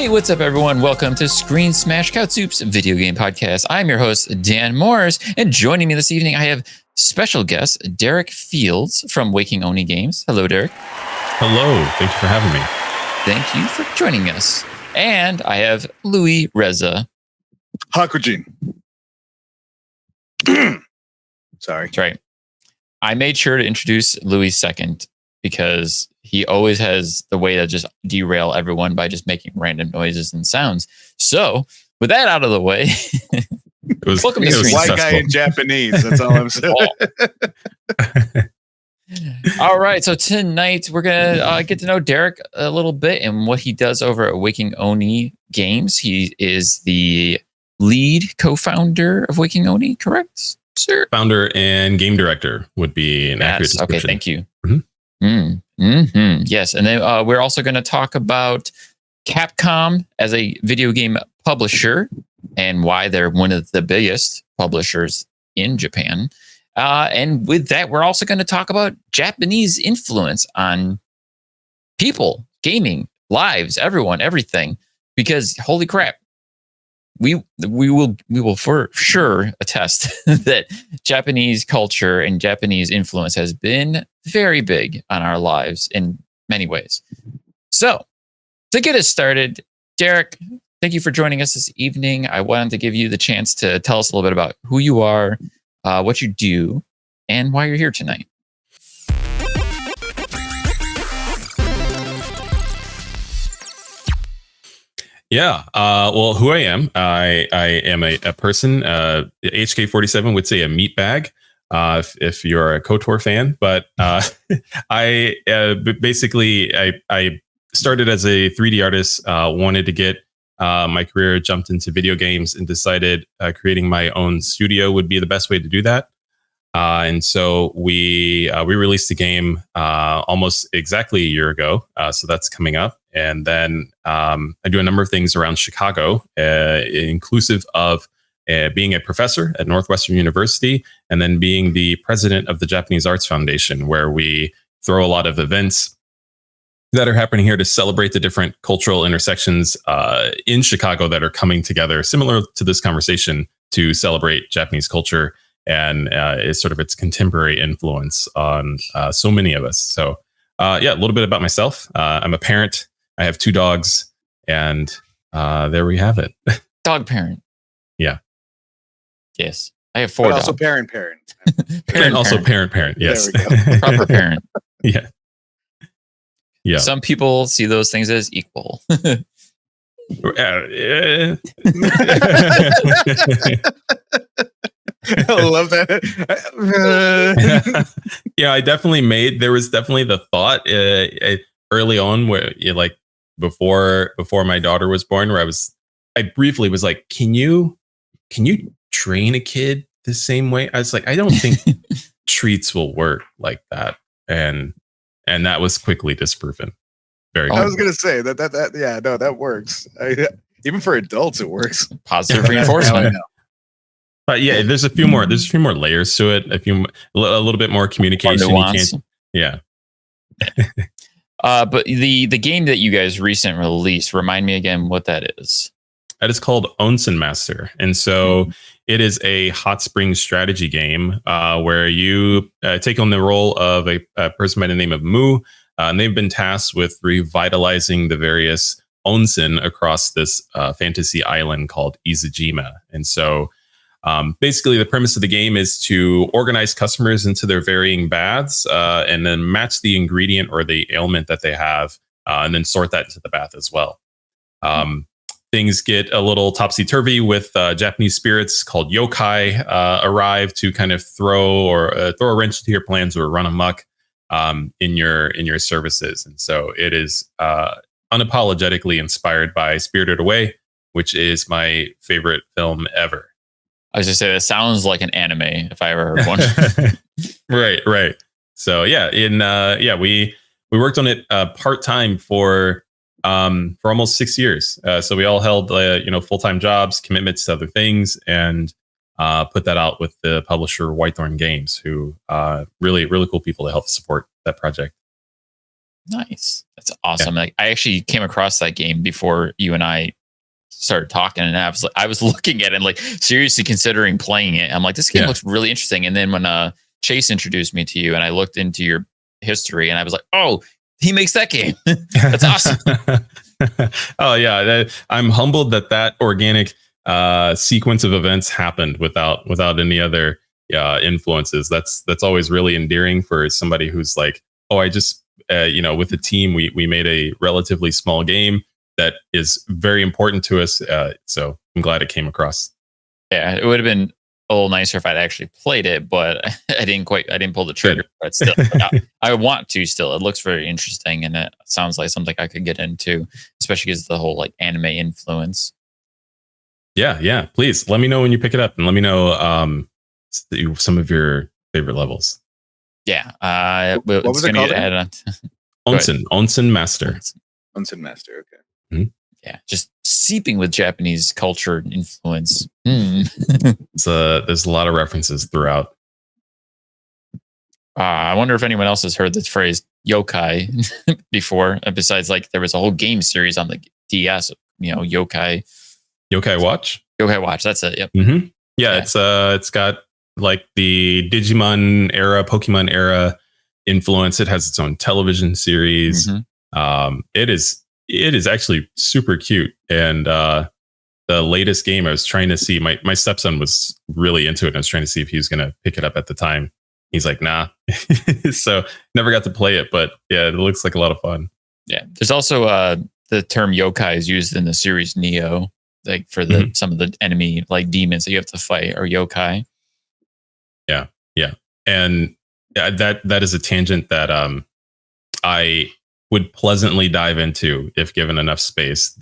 Hey, what's up, everyone? Welcome to Screen Smash CouchSoup's video game podcast. I'm your host, Dan Morris, and joining me this evening, I have special guest Derrick Fields from Waking Oni Games. Hello, Derrick. Hello. Thank you for having me. Thank you for joining us. And I have Reza. Hakujin. Sorry. That's right. I made sure to introduce Louis second because he always has the way to just derail everyone by just making random noises and sounds. So, with that out of the way, welcome to Screen White guy in Japanese. That's all I'm saying. All right. So tonight we're gonna get to know Derrick a little bit and what he does over at Waking Oni Games. He is the lead co-founder of Waking Oni, correct, sir? Founder and game director would be an accurate description. Okay, thank you. Mm-hmm. Yes, and then we're also going to talk about Capcom as a video game publisher and why they're one of the biggest publishers in Japan. And with that, we're also going to talk about Japanese influence on people, gaming, lives, everyone, everything. Because holy crap, we will for sure attest that Japanese culture and Japanese influence has been very big on our lives in many ways. So, to get us started, Derrick, thank you for joining us this evening. I wanted to give you the chance to tell us a little bit about who you are, what you do, and why you're here tonight. Yeah. Well, who I am a person. HK47 would say a meat bag. If you're a KOTOR fan, but I started as a 3D artist. Wanted to get my career, jumped into video games, and decided creating my own studio would be the best way to do that. And so we released the game almost exactly a year ago. So that's coming up. And then I do a number of things around Chicago, inclusive of being a professor at Northwestern University, and then being the president of the Japanese Arts Foundation, where we throw a lot of events that are happening here to celebrate the different cultural intersections in Chicago that are coming together, similar to this conversation, to celebrate Japanese culture and is sort of its contemporary influence on so many of us. So a little bit about myself. I'm a parent. I have 2 dogs, and there we have it. Dog parent. Yeah. Yes. I have 4 dogs. Also parent. And also parent. Yes. There we go. Proper parent. Yeah. Yeah. Some people see those things as equal. I love that. Yeah, there was definitely the thought early on where like before my daughter was born, where I briefly was like, can you train a kid the same way? I was like, I don't think treats will work like that. And that was quickly disproven. Very good. I was going to say that works. Even for adults, it works. Positive reinforcement. But yeah, there's a few more layers to it. A little bit more communication. Yeah. But the game that you guys recently released, remind me again what that is. That is called Onsen Master. And so it is a hot spring strategy game where you take on the role of a person by the name of Mu. And they've been tasked with revitalizing the various onsen across this fantasy island called Izujima. And so basically the premise of the game is to organize customers into their varying baths and then match the ingredient or the ailment that they have and then sort that into the bath as well. Things get a little topsy-turvy with Japanese spirits called yokai arrive to kind of throw a wrench into your plans or run amok in your services. And so it is unapologetically inspired by Spirited Away, which is my favorite film ever. I was just saying, that sounds like an anime if I ever heard one. Right. So we worked on it part-time for almost 6 years. So we all held full-time jobs, commitments to other things, and put that out with the publisher Whitethorn Games, who really, really cool people to help support that project. Nice. That's awesome. Like I actually came across that game before you and I started talking, and I was looking at it and like seriously considering playing it. I'm like, this game looks really interesting. And then when Chase introduced me to you and I looked into your history and I was like, oh, he makes that game. That's awesome. Oh yeah. I'm humbled that organic sequence of events happened without any other influences. That's always really endearing for somebody who's like, oh, I just with the team we made a relatively small game that is very important to us. So I'm glad it came across. Yeah, it would have been a little nicer if I'd actually played it, but I didn't pull the trigger. But still, I want to still. It looks very interesting, and it sounds like something I could get into, especially because the whole like anime influence. Yeah. Please let me know when you pick it up, and let me know some of your favorite levels. Yeah. What was it called? Onsen Master. Onsen Master. Okay. Mm-hmm. Yeah, just seeping with Japanese culture and influence. There's a lot of references throughout. I wonder if anyone else has heard this phrase yokai before. Besides, like there was a whole game series on the DS. Yokai. Yokai Watch. Yokai Watch. That's it. Yep. Mm-hmm. Yeah, it's got like the Digimon era, Pokemon era influence. It has its own television series. Mm-hmm. It is actually super cute. And the latest game I was trying to see, my stepson was really into it. And I was trying to see if he was going to pick it up at the time. He's like, nah. So never got to play it, but yeah, it looks like a lot of fun. Yeah. There's also the term yokai is used in the series Neo, like for the some of the enemy like demons that you have to fight are yokai. Yeah. And that is a tangent that I would pleasantly dive into if given enough space.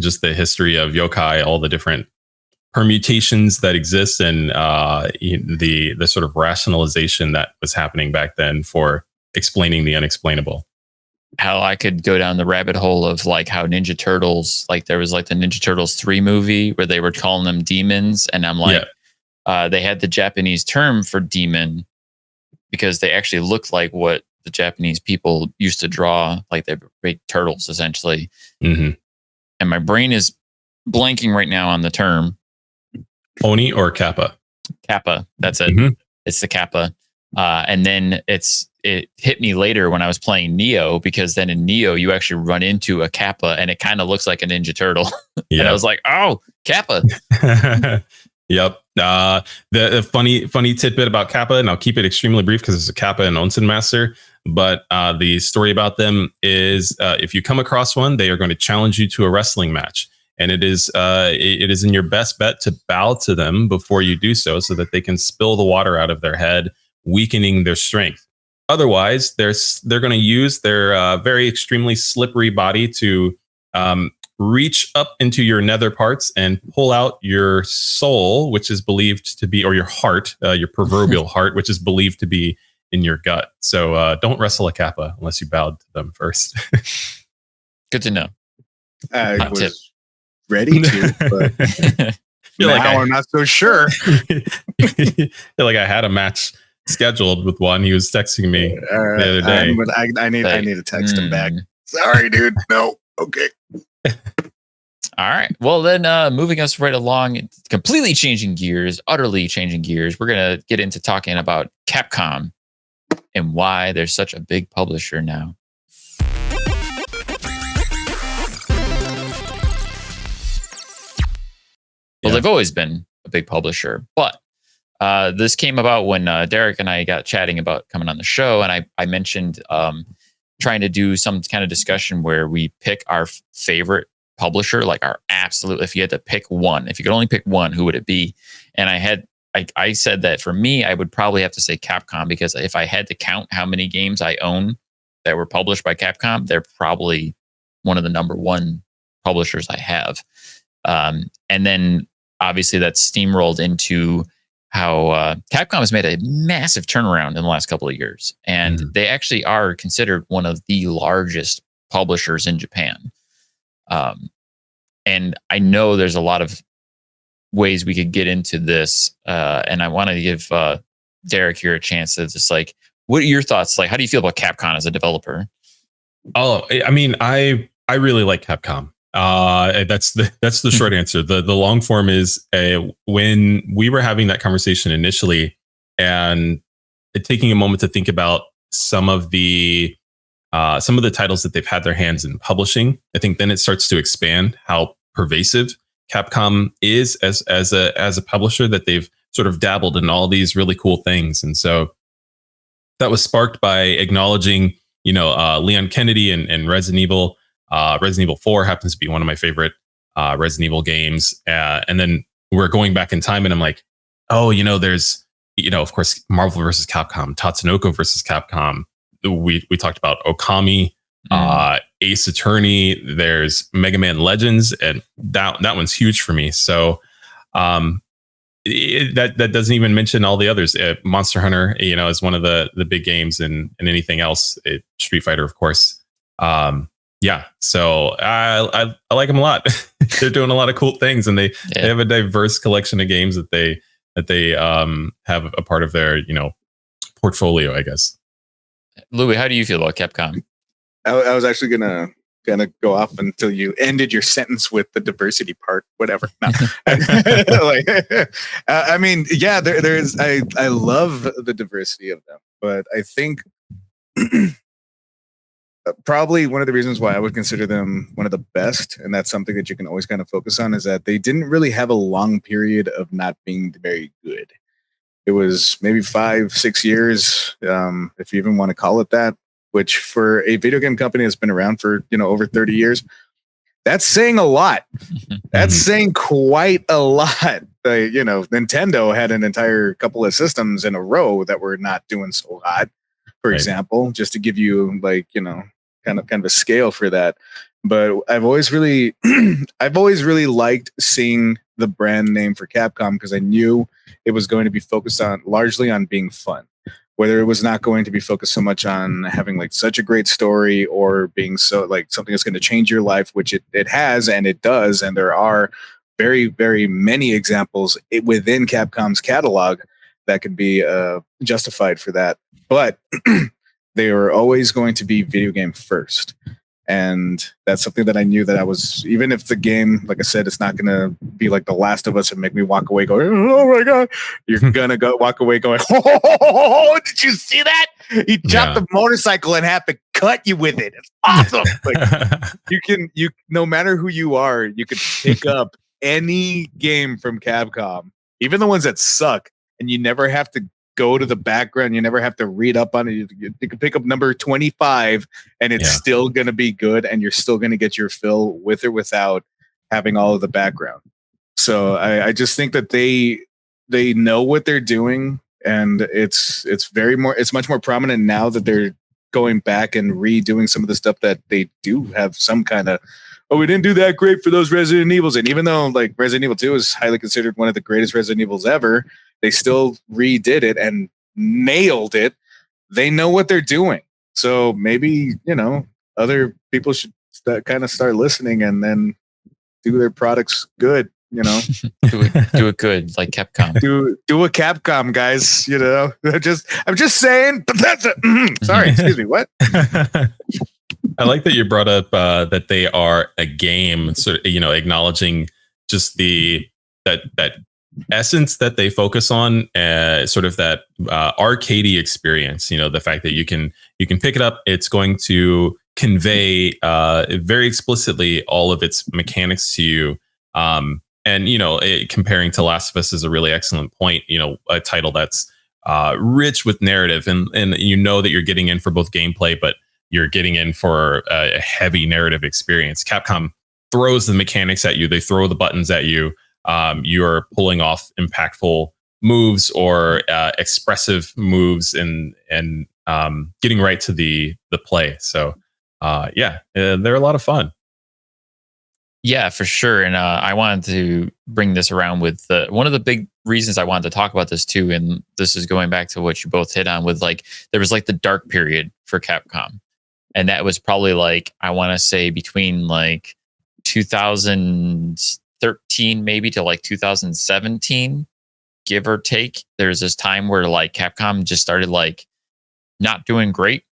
Just the history of yokai, all the different permutations that exist, and the sort of rationalization that was happening back then for explaining the unexplainable. How I could go down the rabbit hole of like how Ninja Turtles, like there was like the Ninja Turtles 3 movie where they were calling them demons, and I'm like, they had the Japanese term for demon because they actually looked like what the Japanese people used to draw, like they were big turtles essentially. Mm-hmm. And my brain is blanking right now on the term. Oni or Kappa? Kappa. That's it. Mm-hmm. It's the Kappa. And then it hit me later when I was playing Neo, because then in Neo you actually run into a Kappa and it kind of looks like a Ninja Turtle. And I was like, oh, Kappa. Yep. The funny tidbit about Kappa, and I'll keep it extremely brief because it's a Kappa and Onsen Master. But the story about them is if you come across one, they are going to challenge you to a wrestling match. And it is in your best bet to bow to them before you do so that they can spill the water out of their head, weakening their strength. Otherwise, they're going to use their very extremely slippery body to reach up into your nether parts and pull out your soul, which is believed to be, or your heart, your proverbial heart, which is believed to be in your gut. So don't wrestle a Kappa unless you bowed to them first. Good to know. I was ready to, but now I'm not so sure. Feel like I had a match scheduled with one. He was texting me the other day. I need to text him back. Sorry, dude. No. Okay. All right. Well, then moving us right along, completely changing gears, utterly changing gears. We're going to get into talking about Capcom and why they're such a big publisher now. Well, they've always been a big publisher, but this came about when Derrick and I got chatting about coming on the show, and I mentioned trying to do some kind of discussion where we pick our favorite publisher, like our absolute, if you had to pick one, if you could only pick one, who would it be? And I said that for me, I would probably have to say Capcom, because if I had to count how many games I own that were published by Capcom, they're probably one of the number one publishers I have. And then obviously that's steamrolled into how Capcom has made a massive turnaround in the last couple of years. And they actually are considered one of the largest publishers in Japan. And I know there's a lot of ways we could get into this. And I want to give Derrick here a chance to just like, what are your thoughts? Like, how do you feel about Capcom as a developer? Oh, I mean, I really like Capcom. That's the short answer. The long form is when we were having that conversation initially, and taking a moment to think about some of the titles that they've had their hands in publishing. I think then it starts to expand how pervasive Capcom is as a publisher, that they've sort of dabbled in all these really cool things. And so that was sparked by acknowledging, Leon Kennedy and Resident Evil. Resident Evil 4 happens to be one of my favorite Resident Evil games. And then we're going back in time, and I'm like, oh, there's, of course, Marvel versus Capcom, Tatsunoko versus Capcom. We talked about Okami, Ace Attorney. There's Mega Man Legends, and that one's huge for me. So that doesn't even mention all the others. Monster Hunter, is one of the big games, and anything else. Street Fighter, of course. Yeah, so I like them a lot. They're doing a lot of cool things, and they have a diverse collection of games that they have a part of their portfolio, I guess. Louis, how do you feel about Capcom? I was actually gonna go off until you ended your sentence with the diversity part. Whatever. No. I mean, yeah, there's. I love the diversity of them, but I think probably one of the reasons why I would consider them one of the best, and that's something that you can always kind of focus on, is that they didn't really have a long period of not being very good. It was maybe 5-6 years, if you even want to call it that, which for a video game company that's been around for, over 30 years, that's saying a lot. That's saying quite a lot. Nintendo had an entire couple of systems in a row that were not doing so hot, for example, just to give you kind of a scale for that. But I've always really liked seeing the brand name for Capcom, because I knew it was going to be focused largely on being fun. Whether it was not going to be focused so much on having such a great story, or being so something that's going to change your life, which it has, and it does. And there are very, very many examples within Capcom's catalog that could be justified for that. But they were always going to be video game first. And that's something that I knew that I was, even if the game, like I said, it's not going to be like The Last of Us and make me walk away going, oh my God. You're going to walk away going, oh, did you see that? He chopped the motorcycle in half and cut you with it. It's awesome. No matter who you are, you could pick up any game from Capcom, even the ones that suck, and you never have to go to the background. You never have to read up on it. You can pick up number 25 and it's still going to be good, and you're still going to get your fill with or without having all of the background. So I just think that they know what they're doing, and it's much more prominent now that they're going back and redoing some of the stuff that they do have some kind of, oh, we didn't do that great for those Resident Evils. And even though Resident Evil 2 is highly considered one of the greatest Resident Evils ever, they still redid it and nailed it. They know what they're doing. So maybe, other people should start listening and then do their products good, do it good, like Capcom. Do a Capcom, guys, I'm just saying, but that's sorry, excuse me, what? I like that you brought up that they are a game, sort of, acknowledging just that essence that they focus on, sort of that arcadey experience. The fact that you can pick it up, it's going to convey very explicitly all of its mechanics to you. Comparing to Last of Us is a really excellent point. A title that's rich with narrative, and that you're getting in for both gameplay, but you're getting in for a heavy narrative experience. Capcom throws the mechanics at you. They throw the buttons at you. You're pulling off impactful moves or expressive moves, and getting right to the play. So they're a lot of fun. Yeah, for sure. And I wanted to bring this around with one of the big reasons I wanted to talk about this too. And this is going back to what you both hit on with there was the dark period for Capcom. And that was probably I want to say between 2013 maybe to 2017, give or take. There's this time where Capcom just started not doing great.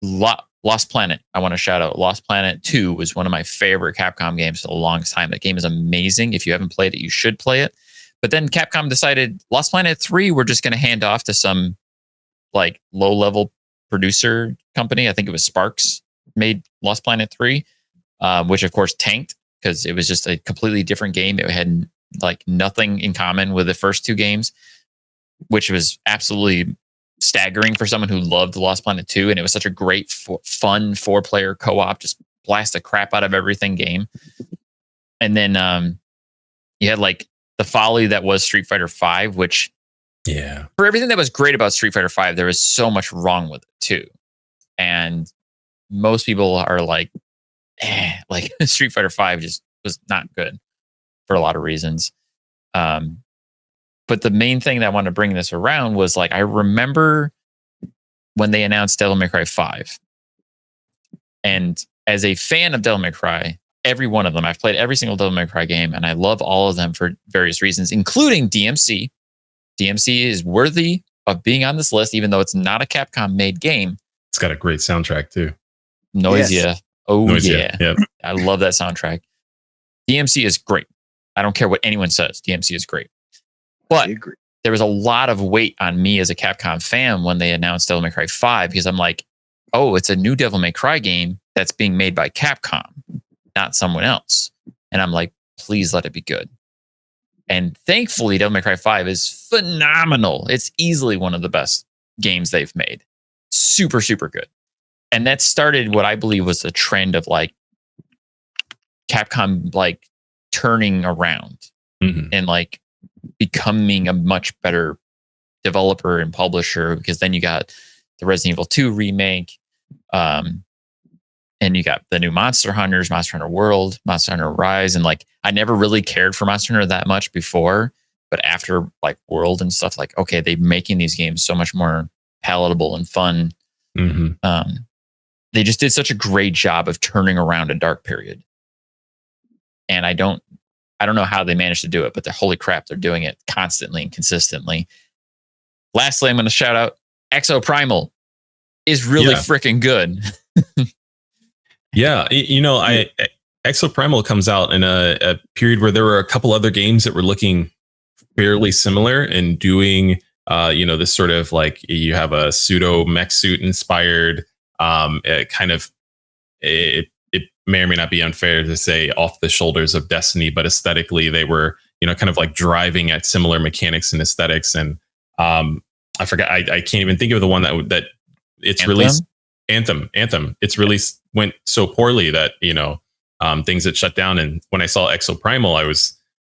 Lost Planet. I want to shout out Lost Planet 2 was one of my favorite Capcom games for the longest time. That game is amazing. If you haven't played it, you should play it. But then Capcom decided Lost Planet 3, we're just going to hand off to some like low-level producer company. I think it was Sparks made Lost Planet 3, which of course tanked because it was just a completely different game. It had like nothing in common with the first two games, which was absolutely staggering for someone who loved Lost Planet 2. And it was such a great, fun 4-player co-op, just blast the crap out of everything game. And then you had like the folly that was Street Fighter V, which for everything that was great about Street Fighter V, there was so much wrong with it too. And most people are like Street Fighter V just was not good for a lot of reasons. But the main thing that I want to bring this around was like, I remember when they announced Devil May Cry 5. And as a fan of Devil May Cry, every one of them, I've played every single Devil May Cry game, and I love all of them for various reasons, including DMC. DMC is worthy of being on this list, even though it's not a Capcom-made game. It's got a great soundtrack too. Noisia. Yes. Oh, Noisia. yeah. I love that soundtrack. DMC is great. I don't care what anyone says. DMC is great. But there was a lot of weight on me as a Capcom fan when they announced Devil May Cry 5, because I'm like, oh, it's a new Devil May Cry game that's being made by Capcom, not someone else. And I'm like, please let it be good. And thankfully, Devil May Cry 5 is phenomenal. It's easily one of the best games they've made. Super, super good. And that started what I believe was the trend of like Capcom like turning around and like becoming a much better developer and publisher, because then you got the Resident Evil 2 remake, and you got the new Monster Hunters, Monster Hunter World, Monster Hunter Rise, and like I never really cared for Monster Hunter that much before, but after like World and stuff, like okay, they're making these games so much more palatable and fun. They just did such a great job of turning around a dark period, and I don't know how they managed to do it, but holy crap, they're doing it constantly and consistently. Lastly, I'm going to shout out Exo Primal is really freaking good. Exo Primal comes out in a period where there were a couple other games that were looking fairly similar and doing, this sort of like you have a pseudo mech suit inspired, it may or may not be unfair to say off the shoulders of Destiny, but aesthetically they were, kind of like driving at similar mechanics and aesthetics. And I forgot, I can't even think of the one that it's released. Anthem. It's released went so poorly that, things had shut down. And when I saw Exo Primal, I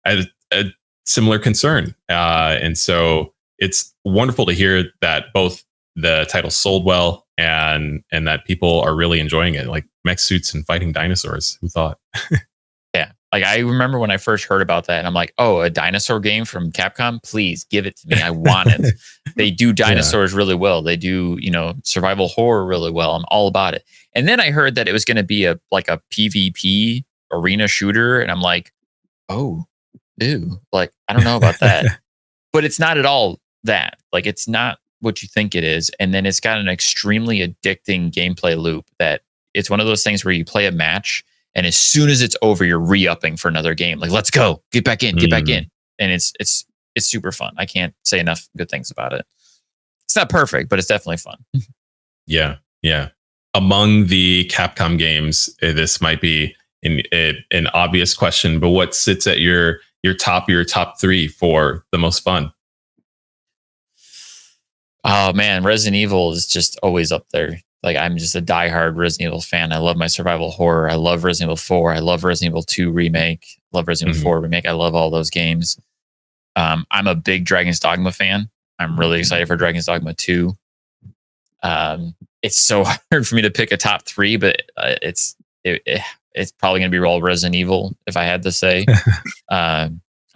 had a similar concern. And so it's wonderful to hear that both the title sold well and that people are really enjoying it, like mech suits and fighting dinosaurs. Who thought? Yeah. Like I remember when I first heard about that and I'm like, oh, a dinosaur game from Capcom, please give it to me. I want it. They do dinosaurs really well. They do, survival horror really well. I'm all about it. And then I heard that it was going to be a PvP arena shooter. And I'm like, oh, ew. Like, I don't know about that, but it's not at all that. Like, it's not what you think it is. And then it's got an extremely addicting gameplay loop that it's one of those things where you play a match and as soon as it's over, you're re-upping for another game. Like, let's go, get back in. And it's super fun. I can't say enough good things about it. It's not perfect, but it's definitely fun. Yeah. Among the Capcom games, this might be an obvious question, but what sits at your top three for the most fun? Oh man, Resident Evil is just always up there. Like I'm just a diehard Resident Evil fan. I love my survival horror. I love Resident Evil 4. I love Resident Evil 2 remake. Love Resident Evil 4 remake. I love all those games. I'm a big Dragon's Dogma fan. I'm really excited for Dragon's Dogma 2. It's so hard for me to pick a top three, but it's probably going to be all Resident Evil if I had to say.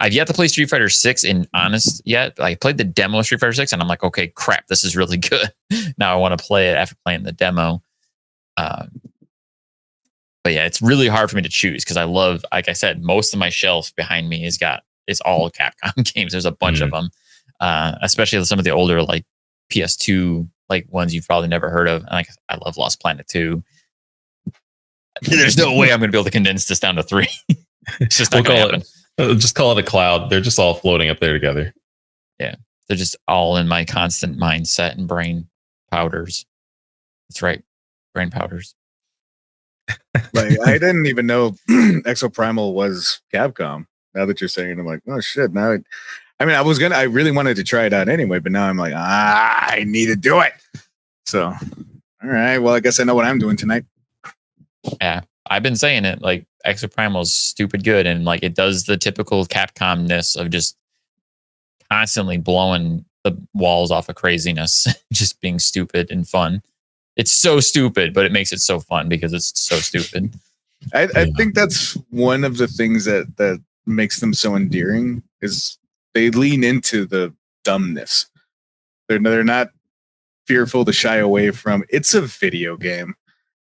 I've yet to play Street Fighter 6 in honest yet. I played the demo of Street Fighter 6 and I'm like, okay, crap, this is really good. Now I want to play it after playing the demo. But yeah, it's really hard for me to choose because I love, like I said, most of my shelf behind me it's all Capcom games. There's a bunch of them, especially some of the older like PS2 like ones you've probably never heard of. And like I love Lost Planet 2. There's no way I'm going to be able to condense this down to 3. It's just not going to happen. Just call it a cloud. They're just all floating up there together. Yeah, they're just all in my constant mindset and brain powders. That's right, brain powders. Like I didn't even know Exoprimal was Capcom. Now that you're saying it, I'm like, oh shit. Now, I really wanted to try it out anyway, but now I'm like, I need to do it. So, all right. Well, I guess I know what I'm doing tonight. Yeah, I've been saying it. Like Exoprimal is stupid good, and like it does the typical Capcom-ness of just constantly blowing the walls off of craziness, just being stupid and fun. It's so stupid, but it makes it so fun because it's so stupid. I think that's one of the things that makes them so endearing is they lean into the dumbness. They're not fearful to shy away from. It's a video game.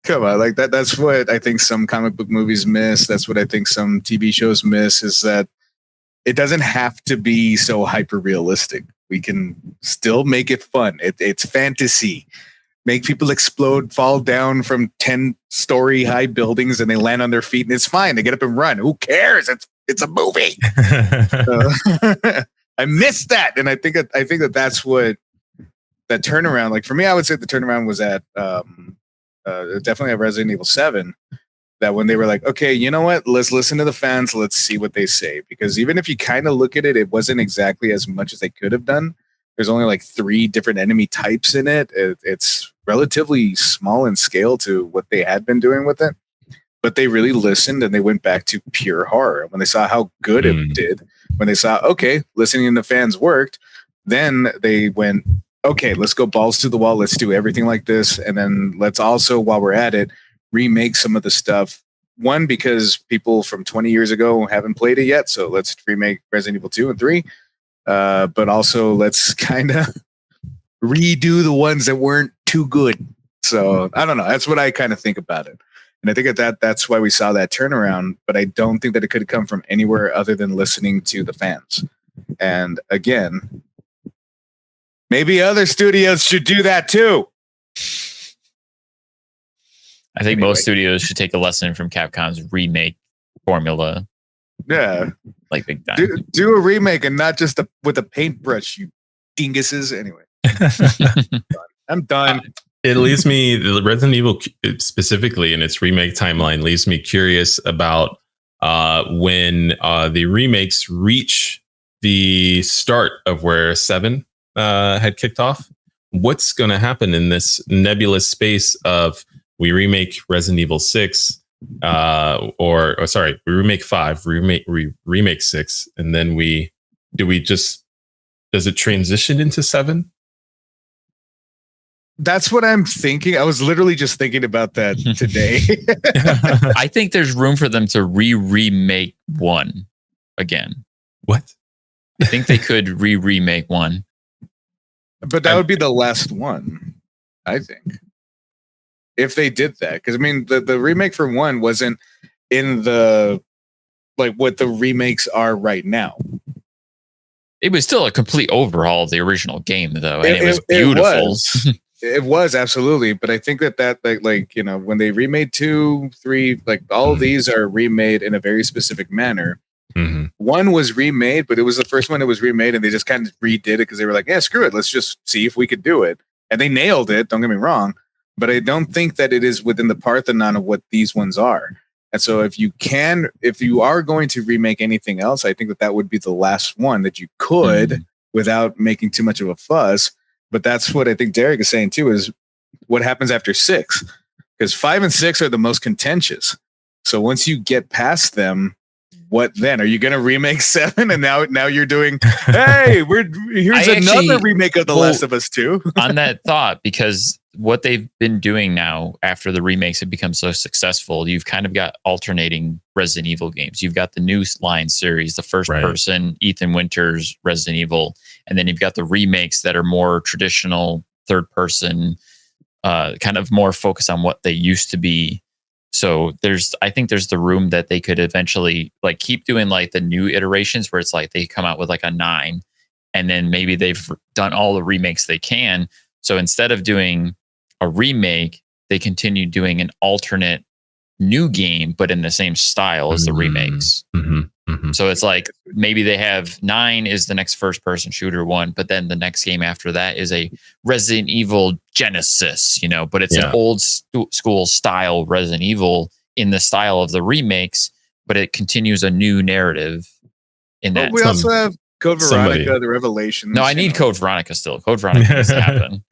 Come on, like that's what I think some comic book movies miss. That's what I think some TV shows miss, is that it doesn't have to be so hyper realistic. We can still make it fun. It's fantasy. Make people explode, fall down from 10-story high buildings, and they land on their feet, and it's fine. They get up and run. Who cares? It's a movie. I missed that, and I think that that's what that turnaround. Like for me, I would say the turnaround was at definitely at Resident Evil 7. That when they were like, okay, you know what? Let's listen to the fans. Let's see what they say. Because even if you kind of look at it, it wasn't exactly as much as they could have done. There's only like 3 different enemy types in it. It's relatively small in scale to what they had been doing with it. But they really listened and they went back to pure horror. When they saw how good it did, when they saw, okay, listening to fans worked, then they went, okay, let's go balls to the wall. Let's do everything like this. And then let's also, while we're at it, remake some of the stuff. One, because people from 20 years ago haven't played it yet. So let's remake Resident Evil 2 and 3. But also let's kind of redo the ones that weren't too good. So I don't know. That's what I kind of think about it. And I think that's why we saw that turnaround. But I don't think that it could have come from anywhere other than listening to the fans. And again, maybe other studios should do that too. I think most studios should take a lesson from Capcom's remake formula. Yeah. Like big time. Do a remake and not just with a paintbrush, you dinguses. Anyway. I'm done. It leaves me, Resident Evil specifically in its remake timeline, leaves me curious about when the remakes reach the start of where 7 had kicked off. What's going to happen in this nebulous space of we remake Resident Evil 6, we remake 5, remake 6, and then does it transition into 7? That's what I'm thinking. I was literally just thinking about that today. I think there's room for them to remake 1 again. What? I think they could remake 1. But that would be the last one, I think. If they did that. Because I mean the remake for 1 wasn't in the like what the remakes are right now. It was still a complete overhaul of the original game though, and it was beautiful. It was absolutely, but I think that like you know, when they remade 2, 3, like all of these are remade in a very specific manner. 1 was remade, but it was the first one that was remade, and they just kind of redid it because they were like, yeah, screw it, let's just see if we could do it, and they nailed it. Don't get me wrong, but I don't think that it is within the Parthenon of what these ones are. And so if you are going to remake anything else, I think that would be the last one that you could without making too much of a fuss. But that's what I think Derrick is saying too, is what happens after 6, because 5 and 6 are the most contentious. So once you get past them, what then? Are you going to remake 7? And now you're doing, hey, here's another remake of The Last of Us 2. On that thought, because what they've been doing now after the remakes have become so successful, you've kind of got alternating Resident Evil games. You've got the new line series, the first person, Ethan Winters Resident Evil. And then you've got the remakes that are more traditional third person, kind of more focused on what they used to be. So I think there's the room that they could eventually like keep doing like the new iterations where it's like they come out with like a 9 and then maybe they've done all the remakes they can, So instead of doing a remake, they continue doing an alternate new game, but in the same style as the remakes. So it's like maybe they have 9 is the next first person shooter one, but then the next game after that is a Resident Evil Genesis, but it's an old school style Resident Evil in the style of the remakes, but it continues a new narrative in that. We also have Code Veronica, the Revelations. No, I need Code Veronica still. Code Veronica needs to happen.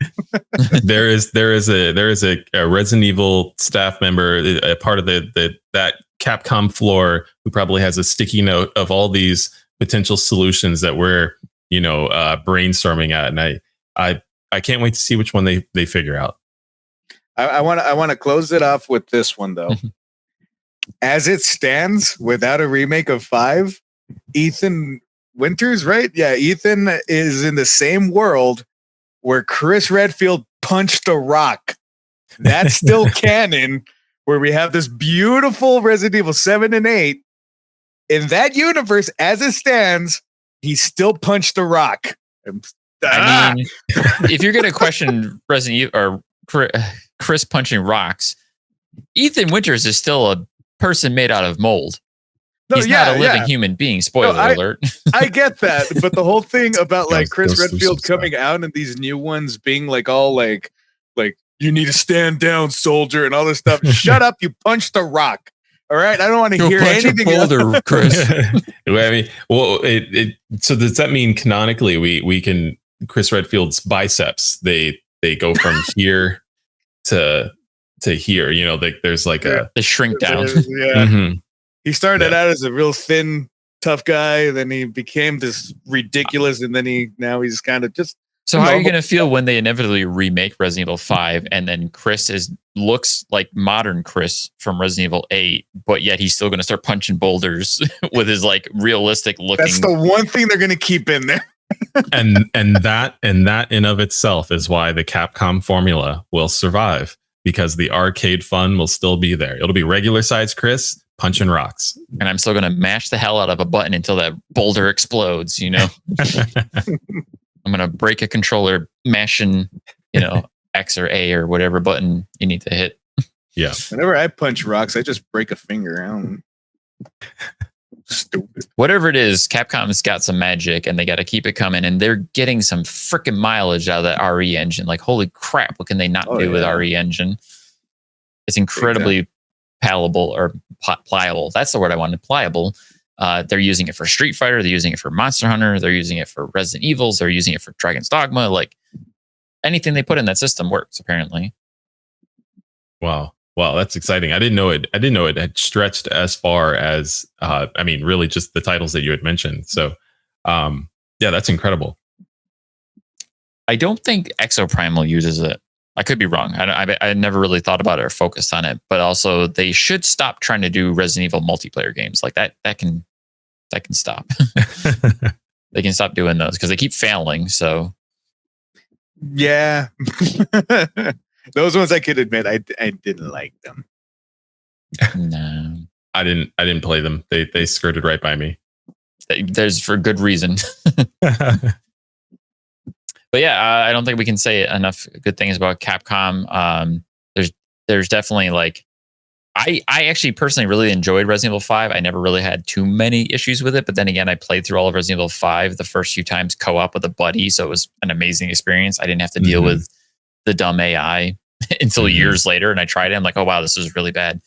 there is a Resident Evil staff member, a part of that Capcom floor, who probably has a sticky note of all these potential solutions that we're brainstorming at, and I can't wait to see which one they figure out. I want to close it off with this one though. As it stands, without a remake of 5, Ethan Winters, right? Yeah, Ethan is in the same world where Chris Redfield punched a rock. That's still canon, where we have this beautiful Resident Evil 7 and 8. In that universe, as it stands, he still punched a rock. I mean, if you're going to question Resident Evil or Chris punching rocks, Ethan Winters is still a person made out of mold. He's not a living human being. Spoiler alert. I get that, but the whole thing about like Chris Redfield coming out and these new ones being like all like you need to stand down, soldier, and all this stuff. Shut up! You punched a rock. All right, I don't want to hear anything else. Chris. So does that mean canonically we can Chris Redfield's biceps? They go from here to here. There's like the shrink down. He started out as a real thin, tough guy. Then he became this ridiculous, and then now he's kind of just. So how are you going to feel when they inevitably remake Resident Evil 5 and then Chris looks like modern Chris from Resident Evil 8, but yet he's still going to start punching boulders with his like realistic looking. That's the one thing they're going to keep in there. and that in of itself is why the Capcom formula will survive, because the arcade fun will still be there. It'll be regular size Chris punching rocks. And I'm still going to mash the hell out of a button until that boulder explodes, I'm going to break a controller mashing, X or A or whatever button you need to hit. Yeah. Whenever I punch rocks, I just break a finger. Stupid. Whatever it is, Capcom's got some magic and they got to keep it coming. And they're getting some freaking mileage out of that RE engine. Like, holy crap, what can they not do with RE engine? It's incredibly palatable or pliable. That's the word I wanted, pliable. They're using it for Street Fighter. They're using it for Monster Hunter. They're using it for Resident Evils. They're using it for Dragon's Dogma. Like anything they put in that system works, apparently. Wow, that's exciting. I didn't know it had stretched as far as really just the titles that you had mentioned. So, that's incredible. I don't think Exoprimal uses it. I could be wrong. I never really thought about it or focused on it. But also, they should stop trying to do Resident Evil multiplayer games like that. That can stop. They can stop doing those because they keep failing. So, yeah, those ones I could admit I didn't like them. No, I didn't play them. They skirted right by me. There's for good reason. But yeah, I don't think we can say enough good things about Capcom. There's definitely like, I actually personally really enjoyed Resident Evil 5. I never really had too many issues with it, but then again, I played through all of Resident Evil 5 the first few times co-op with a buddy, so it was an amazing experience. I didn't have to deal with the dumb AI until years later, and I tried it. I'm like, oh wow, this is really bad.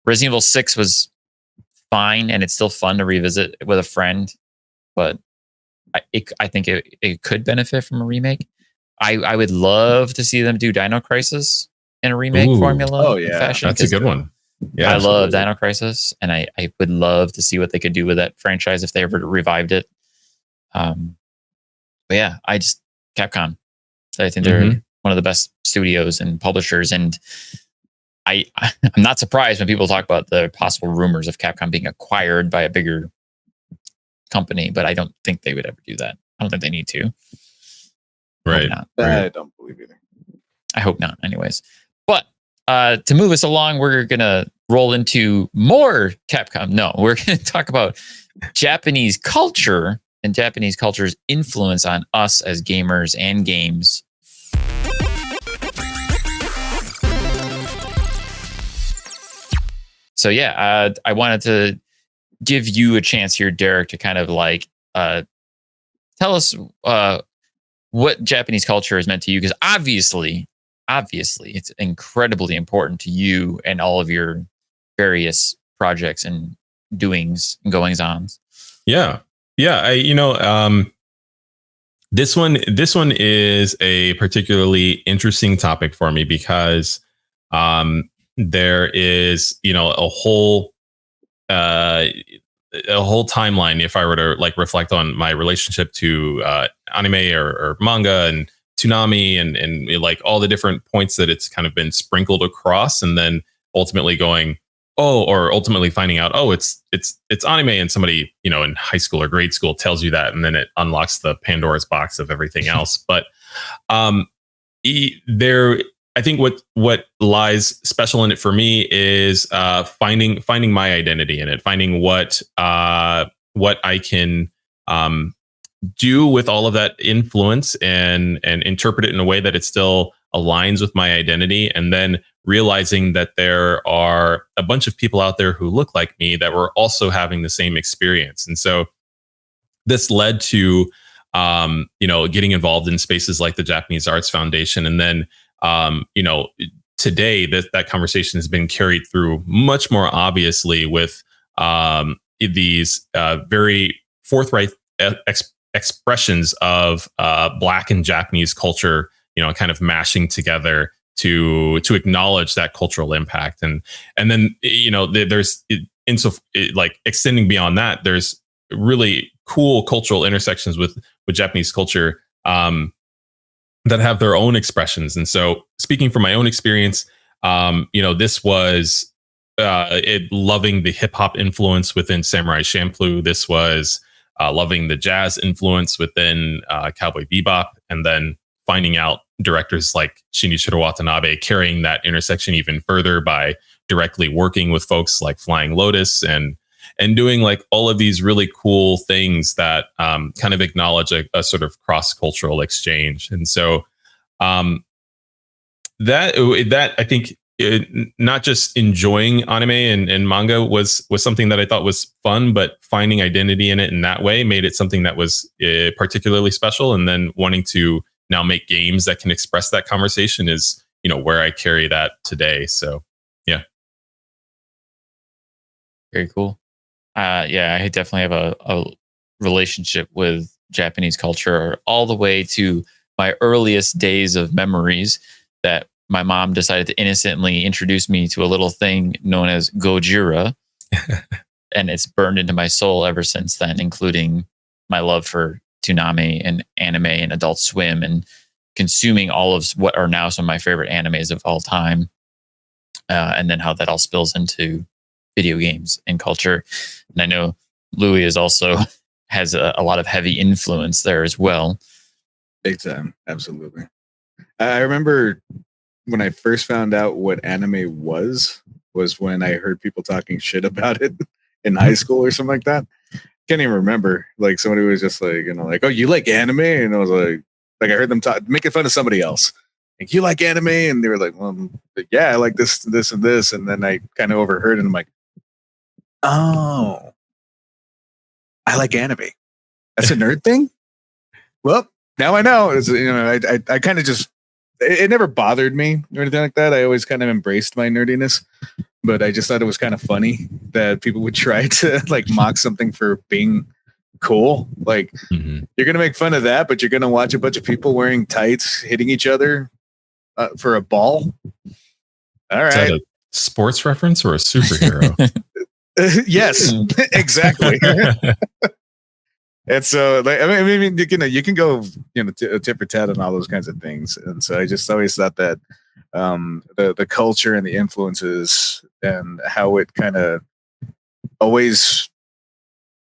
Resident Evil 6 was fine, and it's still fun to revisit with a friend, but I think it could benefit from a remake. I would love to see them do Dino Crisis in a remake formula. Oh yeah, fashion, that's a good one. Yeah, I love Dino Crisis, and I would love to see what they could do with that franchise if they ever revived it. But yeah, Capcom. I think they're one of the best studios and publishers, and I'm not surprised when people talk about the possible rumors of Capcom being acquired by a bigger company, but I don't think they would ever do that. I don't think they need to. Right. I don't believe either. I hope not, anyways. But to move us along, we're going to roll into more Capcom. No, we're going to talk about Japanese culture and Japanese culture's influence on us as gamers and games So yeah, I wanted to give you a chance here, Derek, to kind of like tell us what Japanese culture has meant to you, because obviously, it's incredibly important to you and all of your various projects and doings and goings ons. Yeah. This one is a particularly interesting topic for me because there is, a whole timeline. If I were to like reflect on my relationship to anime or manga and Toonami and like all the different points that it's kind of been sprinkled across, and then ultimately ultimately finding out, it's anime, and somebody, in high school or grade school tells you that, and then it unlocks the Pandora's box of everything else. But I think what lies special in it for me is finding my identity in it, finding what I can do with all of that influence and interpret it in a way that it still aligns with my identity, and then realizing that there are a bunch of people out there who look like me that were also having the same experience. And so this led to getting involved in spaces like the Japanese Arts Foundation, and then today that conversation has been carried through much more obviously with these very forthright expressions of Black and Japanese culture, kind of mashing together to acknowledge that cultural impact. And then, there's like extending beyond that, there's really cool cultural intersections with Japanese culture that have their own expressions. And so speaking from my own experience, this was loving the hip hop influence within Samurai Champloo. This was loving the jazz influence within Cowboy Bebop, and then finding out directors like Shinichiro Watanabe carrying that intersection even further by directly working with folks like Flying Lotus and doing like all of these really cool things that kind of acknowledge a sort of cross-cultural exchange. And so that I think not just enjoying anime and manga was something that I thought was fun, but finding identity in it in that way made it something that was particularly special. And then wanting to now make games that can express that conversation is, where I carry that today. So, yeah. Very cool. Yeah, I definitely have a relationship with Japanese culture all the way to my earliest days of memories, that my mom decided to innocently introduce me to a little thing known as Gojira. And it's burned into my soul ever since then, including my love for Toonami and anime and Adult Swim, and consuming all of what are now some of my favorite animes of all time. And then how that all spills into video games and culture. And I know Louis is also has a lot of heavy influence there as well. Big time. Absolutely. I remember when I first found out what anime was when I heard people talking shit about it in high school or something like that. Can't even remember. Like somebody was just like, like, oh, you like anime? And I was like I heard them making fun of somebody else. Like, you like anime? And they were like, well, yeah, I like this, and this. And then I kind of overheard, and I'm like, oh, I like anime. That's a nerd thing? Well, now I know. It's, I kind of just, it never bothered me or anything like that. I always kind of embraced my nerdiness, but I just thought it was kind of funny that people would try to like mock something for being cool. Like, you're going to make fun of that, but you're going to watch a bunch of people wearing tights, hitting each other for a ball. All right. Is that a sports reference or a superhero? Yes, exactly. And so, like, I mean, you can go, tit for tat on all those kinds of things. And so, I just always thought that the culture and the influences and how it kind of always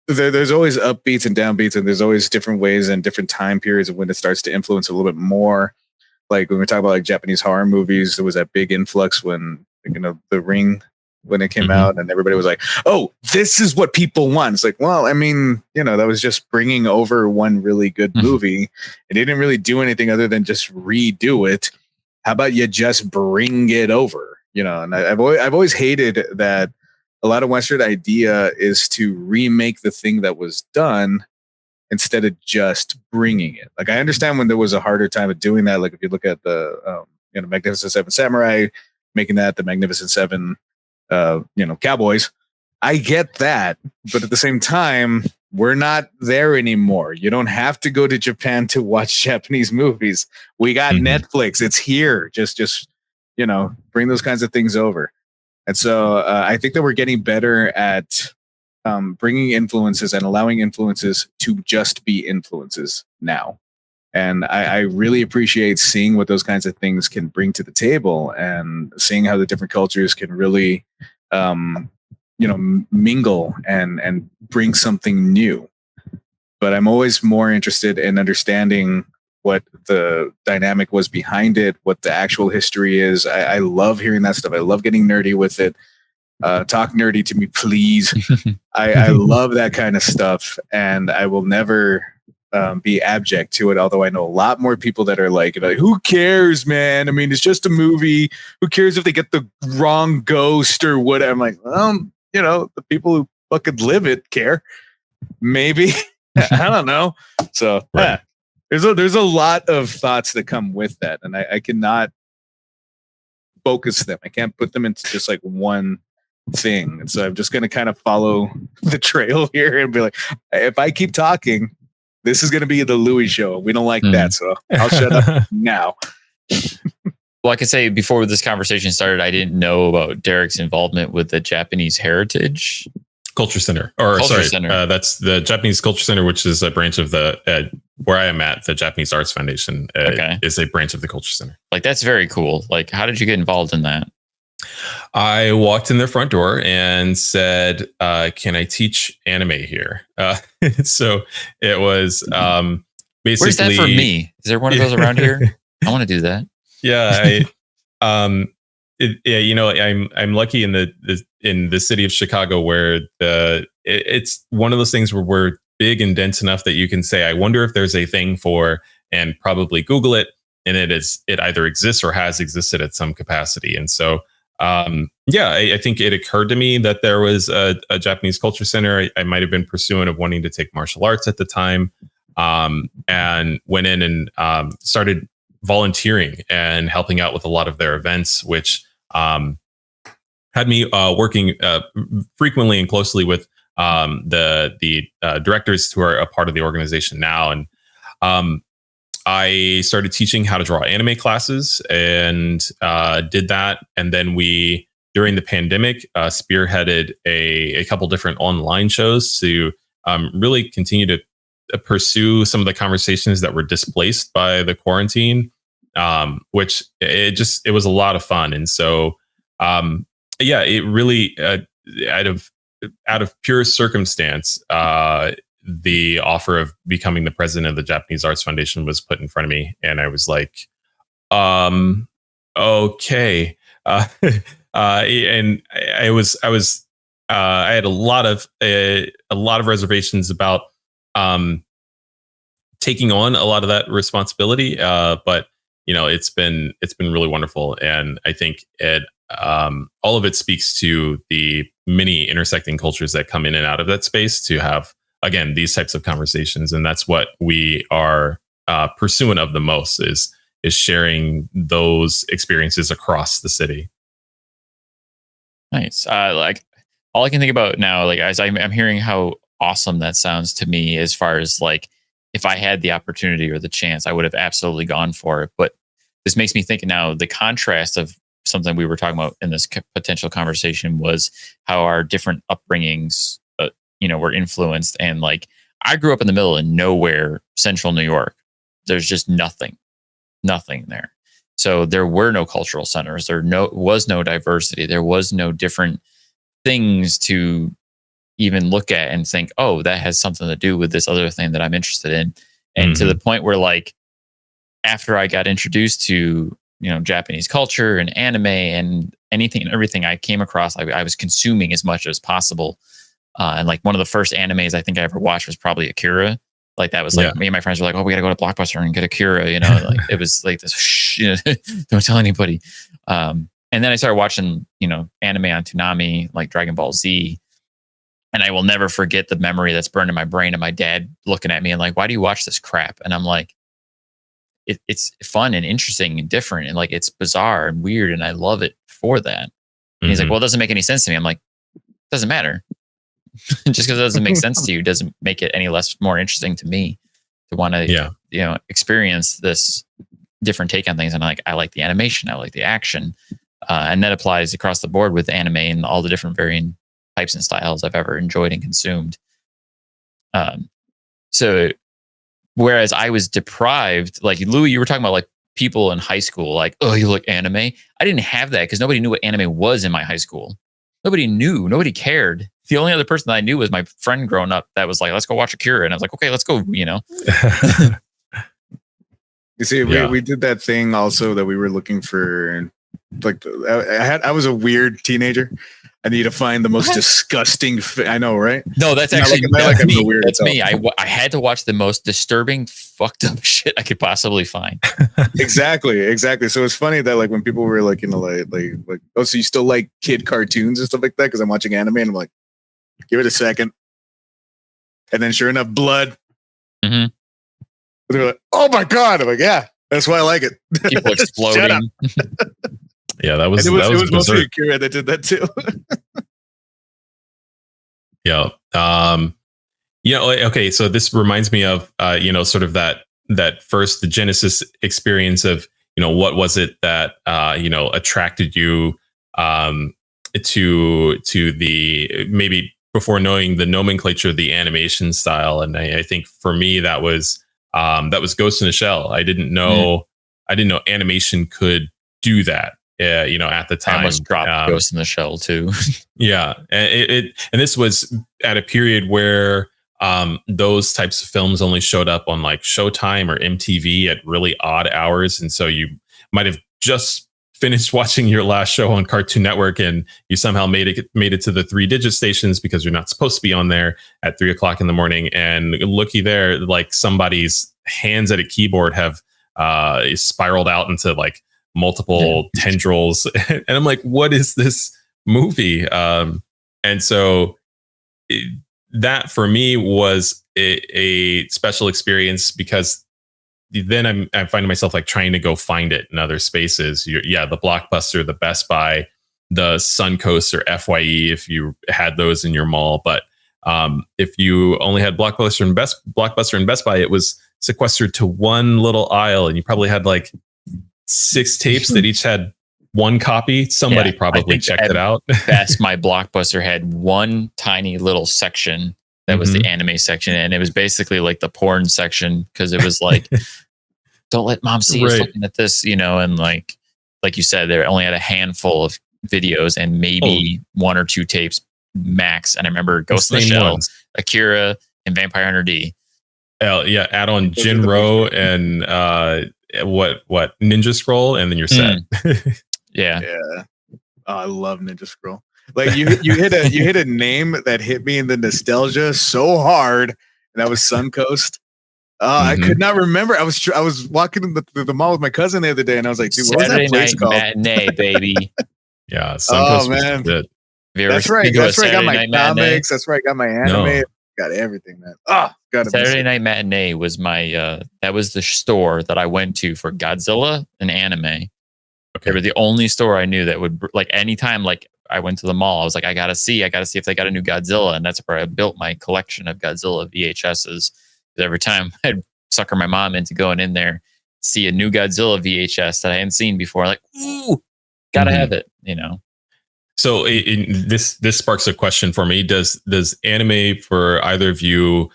there's always upbeats and downbeats, and there's always different ways and different time periods of when it starts to influence a little bit more. Like when we talk about like Japanese horror movies, there was that big influx when The Ring, when it came out, and everybody was like, oh, this is what people want. It's like, well, I mean, that was just bringing over one really good movie. It didn't really do anything other than just redo it. How about you just bring it over? And I've always hated that a lot of Western idea is to remake the thing that was done instead of just bringing it. Like I understand when there was a harder time of doing that. Like if you look at the Magnificent Seven Samurai, making that the Magnificent Seven, Cowboys. I get that, but at the same time, we're not there anymore. You don't have to go to Japan to watch Japanese movies. We got Netflix. It's here. Just bring those kinds of things over. And so I think that we're getting better at bringing influences and allowing influences to just be influences now. And I really appreciate seeing what those kinds of things can bring to the table and seeing how the different cultures can really, mingle and bring something new. But I'm always more interested in understanding what the dynamic was behind it, what the actual history is. I love hearing that stuff. I love getting nerdy with it. Talk nerdy to me, please. I love that kind of stuff, and I will never be abject to it. Although I know a lot more people that are like, who cares, man? I mean, it's just a movie. Who cares if they get the wrong ghost or whatever? I'm like, the people who fucking live it care. Maybe. I don't know. So right. There's a lot of thoughts that come with that, and I cannot focus them. I can't put them into just like one thing. And so I'm just going to kind of follow the trail here and be like, if I keep talking, this is going to be the Louis show. We don't like that. So I'll shut up now. Well, I can say before this conversation started, I didn't know about Derrick's involvement with the Japanese Heritage Culture Center. Center. That's the Japanese Culture Center, which is a branch of the where I am at, the Japanese Arts Foundation. Is a branch of the Culture Center. Like, that's very cool. Like, how did you get involved in that? I walked in their front door and said, "Can I teach anime here?" So it was basically. Where's that for me? Is there one of those around here? I want to do that. Yeah, I'm lucky in the city of Chicago where it's one of those things where we're big and dense enough that you can say, I wonder if there's a thing for, and probably Google it, and it either exists or has existed at some capacity. And so I think it occurred to me that there was a Japanese Culture Center. I might have been pursuant of wanting to take martial arts at the time, and went in and started volunteering and helping out with a lot of their events, which had me working frequently and closely with the directors who are a part of the organization now. And I started teaching how to draw anime classes and did that. And then we, during the pandemic, spearheaded a couple different online shows to really continue to pursue some of the conversations that were displaced by the quarantine, which it was a lot of fun. And so, it really, out of pure circumstance, the offer of becoming the president of the Japanese Arts Foundation was put in front of me. And I was like, okay. And I had a lot of reservations about, taking on a lot of that responsibility. But it's been really wonderful. And I think all of it speaks to the many intersecting cultures that come in and out of that space to have, again, these types of conversations. And that's what we are pursuant of the most is sharing those experiences across the city. Nice. Like, all I can think about now, like, as I'm hearing how awesome that sounds to me, as far as like, if I had the opportunity or the chance, I would have absolutely gone for it. But this makes me think now, the contrast of something we were talking about in this potential conversation was how our different upbringings, were influenced. And like, I grew up in the middle of nowhere, central New York. There's just nothing there. So there were no cultural centers. There was no diversity. There was no different things to even look at and think, oh, that has something to do with this other thing that I'm interested in. And to the point where, like, after I got introduced to, Japanese culture and anime and anything and everything I came across, I was consuming as much as possible. And like, one of the first animes I think I ever watched was probably Akira. Like, that was like, me and my friends were like, oh, we got to go to Blockbuster and get Akira, like, it was like this, don't tell anybody. And then I started watching, anime on Toonami, like Dragon Ball Z. And I will never forget the memory that's burned in my brain of my dad looking at me and like, why do you watch this crap? And I'm like, it's fun and interesting and different. And like, it's bizarre and weird. And I love it for that. And he's like, well, it doesn't make any sense to me. I'm like, doesn't matter. Just because it doesn't make sense to you doesn't make it any less more interesting to me to want to, experience this different take on things. And I like the animation. I like the action. And that applies across the board with anime and all the different varying types and styles I've ever enjoyed and consumed. So whereas I was deprived, like Louis, you were talking about like people in high school, like, oh, you look anime. I didn't have that because nobody knew what anime was in my high school. Nobody knew. Nobody cared. The only other person that I knew was my friend growing up that was like, let's go watch Akira. And I was like, okay, let's go, You see, we did that thing also that we were looking for. Like I was a weird teenager. I need to find the most disgusting. I know, right? No, that's actually that's me. That's me. I had to watch the most disturbing, fucked up shit I could possibly find. Exactly. So it's funny that like when people were like, like, oh, so you still like kid cartoons and stuff like that? Because I'm watching anime and I'm like, give it a second. And then sure enough, blood. Mm-hmm. They're like, oh my God. I'm like, yeah, that's why I like it. People exploding. Yeah, that was it was mostly Akira that did that too. Yeah. Okay. So this reminds me of, sort of that the Genesis experience of, what was it that, attracted you, to the, maybe before knowing the nomenclature of the animation style. And I think for me, that was Ghost in the Shell. I didn't know animation could do that. At the time, I almost dropped Ghost in the Shell too. Yeah, and this was at a period where those types of films only showed up on like Showtime or MTV at really odd hours, and so you might have just finished watching your last show on Cartoon Network, and you somehow made it to the 3-digit stations because you're not supposed to be on there at 3:00 in the morning. And looky there, like somebody's hands at a keyboard have spiraled out into like multiple tendrils, and I'm like, what is this movie? And so that for me was a special experience because then I'm finding myself like trying to go find it in other spaces. The Blockbuster, the Best Buy, the Suncoast or FYE if you had those in your mall. But if you only had Blockbuster and Best Buy, it was sequestered to one little aisle, and you probably had like 6 tapes that each had one copy. Somebody probably checked it out. Best, my Blockbuster had one tiny little section that was the anime section, and it was basically like the porn section because it was like, don't let mom see us looking at this, and like you said, they only had a handful of videos and maybe 1 or 2 tapes max. And I remember Ghost in the Shell, Akira, and Vampire Hunter D. Yeah, add on Jinro and what Ninja Scroll, and then you're set. Yeah. Oh, I love Ninja Scroll. Like you hit a name that hit me in the nostalgia so hard, and that was Suncoast. I could not remember. I was walking in the mall with my cousin the other day, and I was like, dude, what was that place called? Matinee, baby. Yeah, Suncoast. Oh man, that's right. That's right. I got my comics. That's right. I got my anime. Got everything, man. Saturday Night Matinee was my that was the store that I went to for Godzilla and anime. Okay. They were the only store I knew that would, like, anytime like I went to the mall, I was like, I gotta see if they got a new Godzilla, and that's where I built my collection of Godzilla VHSs. Every time I'd sucker my mom into going in there, see a new Godzilla VHS that I hadn't seen before, like, ooh, gotta have it, So this sparks a question for me. Does anime for either of you,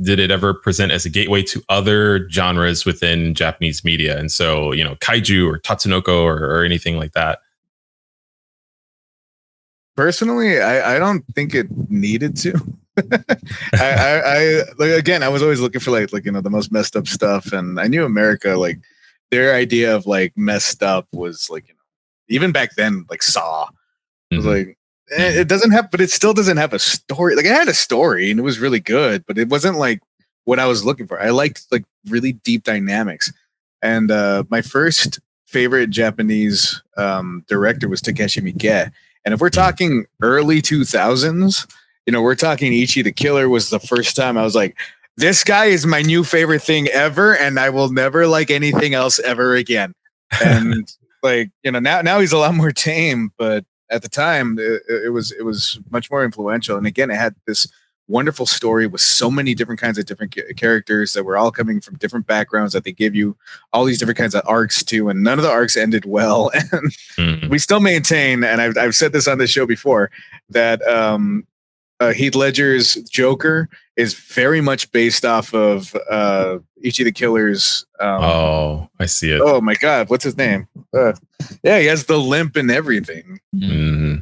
did it ever present as a gateway to other genres within Japanese media? And so, kaiju or tatsunoko or anything like that? Personally, I don't think it needed to. I again, I was always looking for like the most messed up stuff, and I knew America, like their idea of like messed up was like, even back then, like Saw. I was like, it doesn't have, but it still doesn't have a story. Like it had a story and it was really good, but it wasn't like what I was looking for. I liked like really deep dynamics. And my first favorite Japanese director was Takeshi Miike. And if we're talking early 2000s, we're talking Ichi the Killer was the first time I was like, this guy is my new favorite thing ever, and I will never like anything else ever again. And now he's a lot more tame, but at the time it was much more influential. And again, it had this wonderful story with so many different kinds of different characters that were all coming from different backgrounds, that they give you all these different kinds of arcs too, and none of the arcs ended well. And we still maintain, and I've said this on this show before, that Heath Ledger's Joker is very much based off of Ichi the Killer's. I see it. Oh my God, what's his name? Yeah, he has the limp and everything.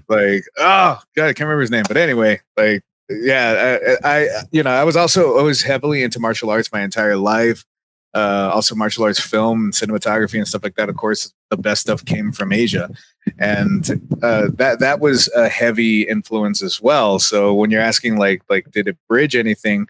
Like, oh God, I can't remember his name. But anyway, like, yeah, I was always heavily into martial arts my entire life. Also martial arts film, cinematography, and stuff like that. Of course, the best stuff came from Asia, and that was a heavy influence as well. So when you're asking like did it bridge anything?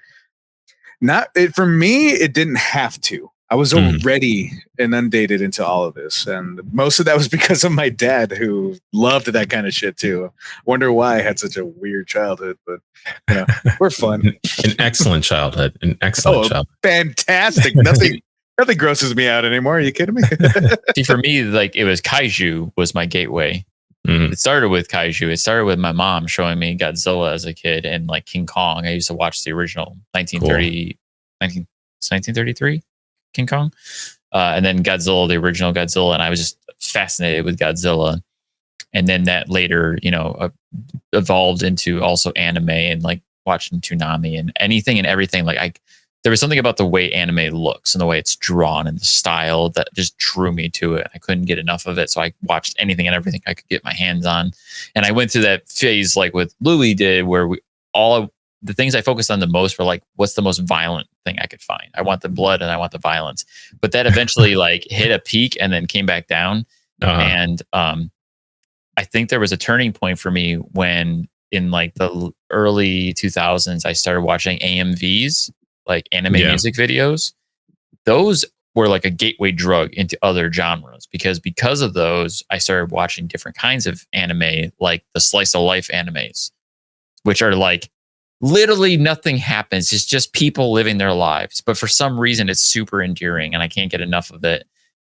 For me, it didn't have to. I was already inundated into all of this, and most of that was because of my dad, who loved that kind of shit too. Wonder why I had such a weird childhood, but we're fun. An excellent childhood. Childhood. Fantastic. Nothing grosses me out anymore. Are you kidding me? See, for me, like, it was kaiju was my gateway. It started with kaiju. It started with my mom showing me Godzilla as a kid and like King Kong. I used to watch the original 1933 King Kong. And then Godzilla, the original Godzilla. And I was just fascinated with Godzilla. And then that later, evolved into also anime and like watching Toonami and anything and everything. Like there was something about the way anime looks and the way it's drawn and the style that just drew me to it. I couldn't get enough of it. So I watched anything and everything I could get my hands on. And I went through that phase like with Louis did, where the things I focused on the most were like, what's the most violent thing I could find? I want the blood and I want the violence. But that eventually like hit a peak and then came back down. And I think there was a turning point for me when in like the early 2000s, I started watching AMVs, like anime music videos. Those were like a gateway drug into other genres because of those, I started watching different kinds of anime, like the slice of life animes, which are like literally nothing happens. It's just people living their lives. But for some reason, it's super endearing and I can't get enough of it.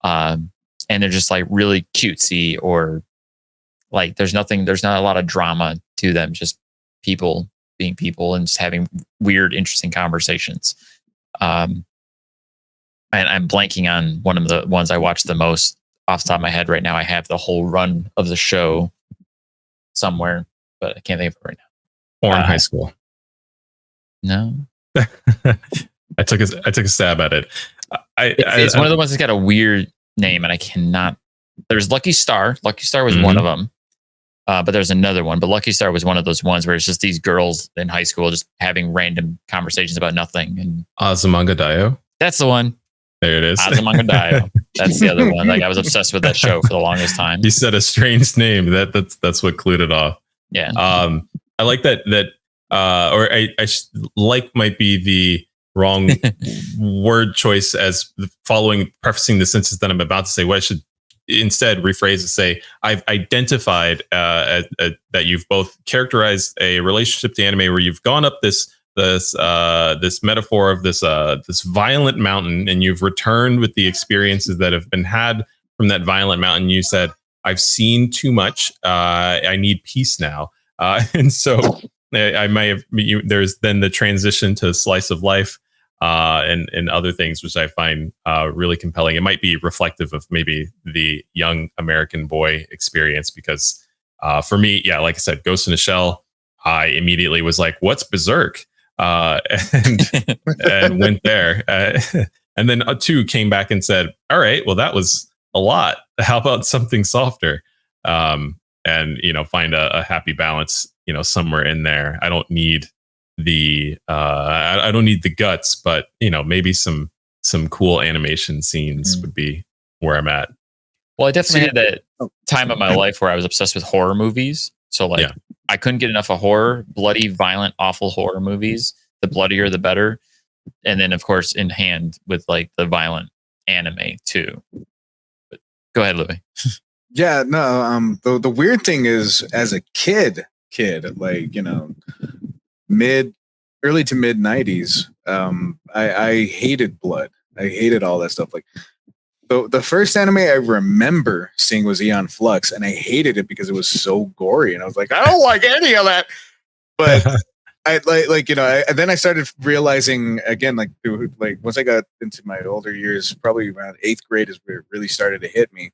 And they're just like really cutesy, or like there's not a lot of drama to them. Just people being people and just having weird, interesting conversations. And I'm blanking on one of the ones I watched the most off the top of my head right now. I have the whole run of the show somewhere, but I can't think of it right now. Or in high school. No. I took a stab at it. It's one of the ones that's got a weird name, and I cannot. There's Lucky Star. Lucky Star was one of them. But there's another one. But Lucky Star was one of those ones where it's just these girls in high school just having random conversations about nothing. And Azumanga Daioh. That's the one. There it is. Azumanga Daioh. That's the other one. Like I was obsessed with that show for the longest time. You said a strange name. That's what clued it off. Yeah. I like that. Or I like might be the wrong word choice as prefacing the sentence that I'm about to say. What I should instead rephrase and say, I've identified that you've both characterized a relationship to anime where you've gone up this metaphor of this violent mountain, and you've returned with the experiences that have been had from that violent mountain. You said, I've seen too much. I need peace now. And so I may have, there's then the transition to slice of life and other things, which I find really compelling. It might be reflective of maybe the young American boy experience, because for me, yeah, like I said, Ghost in a Shell, I immediately was like, what's Berserk? And went there. And then two came back and said, all right, well, that was a lot. How about something softer? And, find a happy balance, somewhere in there. I don't need I don't need the guts, but maybe some cool animation scenes would be where I'm at. Well, I definitely had that time of my life where I was obsessed with horror movies. So like I couldn't get enough of horror, bloody, violent, awful horror movies. The bloodier, the better. And then of course in hand with like the violent anime too. But Go ahead, Louis. Yeah, no. The weird thing is, as a kid, like early to mid '90s, I hated blood. I hated all that stuff. Like the first anime I remember seeing was Eon Flux, and I hated it because it was so gory, and I was like, I don't like any of that. But I and then I started realizing again, like once I got into my older years, probably around 8th grade is where it really started to hit me,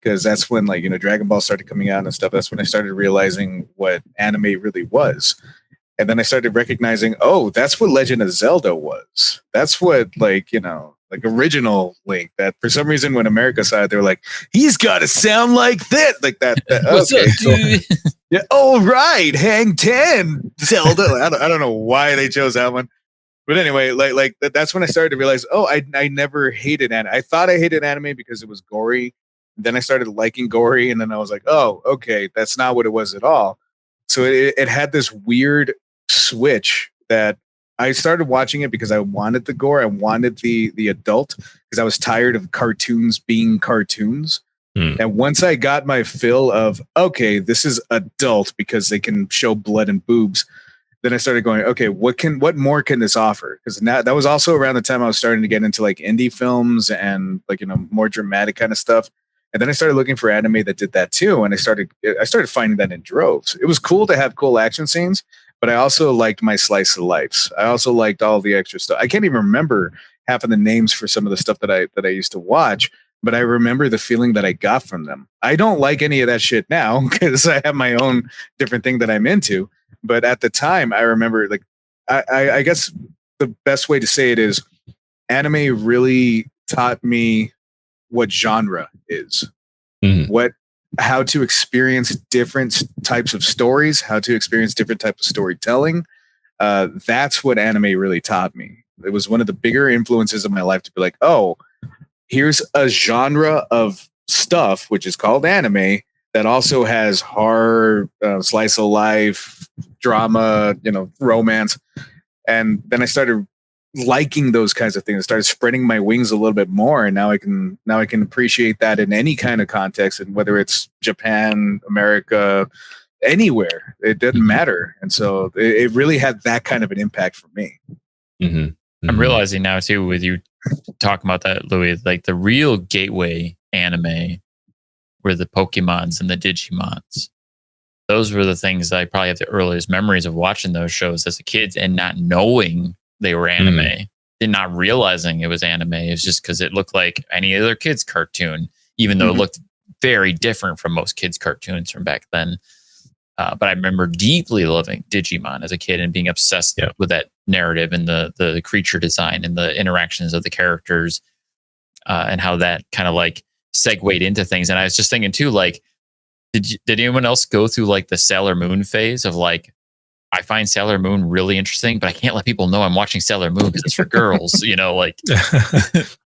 because that's when Dragon Ball started coming out and stuff. That's when I started realizing what anime really was. And then I started recognizing, oh, that's what Legend of Zelda was. That's what original Link. That for some reason when America saw it, they were like, he's got to sound like this, like that. What's okay, up, dude? So, yeah. Oh right, Hang 10 Zelda. I don't know why they chose that one. But anyway, that's when I started to realize, oh, I never hated anime. I thought I hated anime because it was gory. Then I started liking gory, and then I was like, oh, okay, that's not what it was at all. So it had this weird switch that I started watching it because I wanted the gore. I wanted the adult, because I was tired of cartoons being cartoons. And once I got my fill of, okay, this is adult because they can show blood and boobs, then I started going, okay, what more can this offer? Because now that was also around the time I was starting to get into like indie films and more dramatic kind of stuff. And then I started looking for anime that did that too, and I started finding that in droves. It was cool to have cool action scenes, but I also liked my slice of life. I also liked all the extra stuff. I can't even remember half of the names for some of the stuff that I used to watch, but I remember the feeling that I got from them. I don't like any of that shit now because I have my own different thing that I'm into. But at the time, I remember, like, I guess the best way to say it is, anime really taught me what genre is, how to experience different types of stories, how to experience different types of storytelling. That's what anime really taught me. It was one of the bigger influences of my life to be like, oh, here's a genre of stuff which is called anime that also has horror, slice of life, drama, romance. And then I started liking those kinds of things. I started spreading my wings a little bit more, and now I can appreciate that in any kind of context, and whether it's Japan, America, anywhere, it doesn't matter. And so it really had that kind of an impact for me. I'm realizing now too, with you talking about that, Louis, like the real gateway anime were the Pokemons and the Digimons. Those were the things that I probably have the earliest memories of watching those shows as a kid and not knowing they were anime, and not realizing it was anime. It's just because it looked like any other kid's cartoon, even though it looked very different from most kids' cartoons from back then. But I remember deeply loving Digimon as a kid and being obsessed with that narrative and the creature design and the interactions of the characters, and how that kind of like segued into things. And I was just thinking too, like, did anyone else go through like the Sailor Moon phase of like, I find Sailor Moon really interesting, but I can't let people know I'm watching Sailor Moon because it's for girls, like.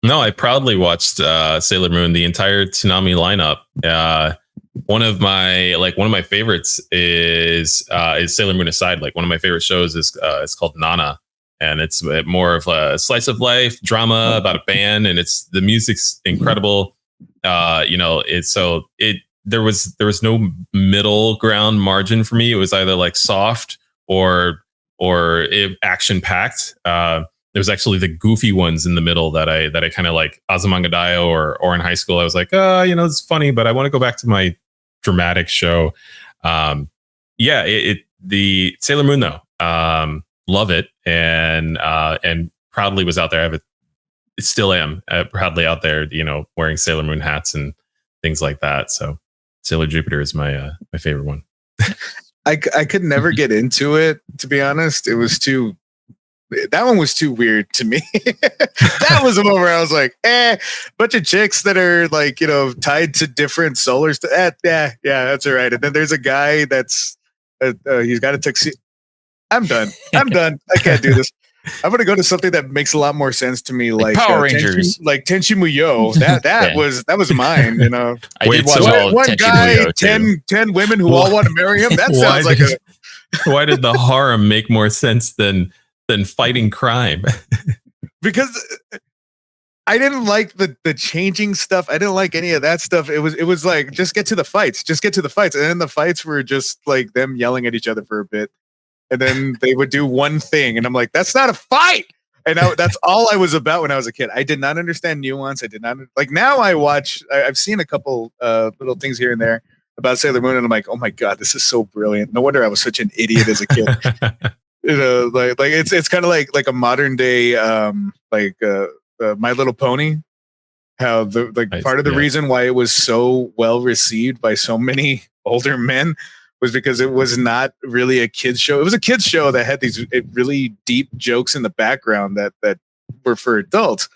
No, I proudly watched Sailor Moon, the entire Tsunami lineup. One of my favorites is Sailor Moon aside. Like, one of my favorite shows is it's called Nana, and it's more of a slice of life drama about a band, and the music's incredible. There was no middle ground margin for me. It was either like soft or action packed. There's actually the goofy ones in the middle that I kind of like. Azumanga or in high school, I was like, it's funny, but I want to go back to my dramatic show. The Sailor Moon though, love it, and proudly was out there. Still am proudly out there, wearing Sailor Moon hats and things like that. So Sailor Jupiter is my favorite one. I could never get into it, to be honest. That one was too weird to me. That was the one where I was like, bunch of chicks that are like, tied to different solar yeah, that's all right. And then there's a guy that's he's got a tuxedo. I'm done. I can't do this. I'm gonna go to something that makes a lot more sense to me, like Power Rangers, Tenchi Muyo. That was mine. I did watch all one Tenchi guy, Muyo 10 women who all want to marry him. That sounds like why did the harem make more sense than fighting crime? Because I didn't like the changing stuff. I didn't like any of that stuff. It was like, just get to the fights. And then the fights were just like them yelling at each other for a bit. And then they would do one thing. And I'm like, that's not a fight. And that's all I was about when I was a kid. I did not understand nuance. I did not like. Now I watch. I've seen a couple little things here and there about Sailor Moon, and I'm like, oh my god, this is so brilliant. No wonder I was such an idiot as a kid. Like it's kind of like a modern day My Little Pony. How part of the reason why it was so well received by so many older men was because it was not really a kids show. It was a kids show that had these really deep jokes in the background that were for adults.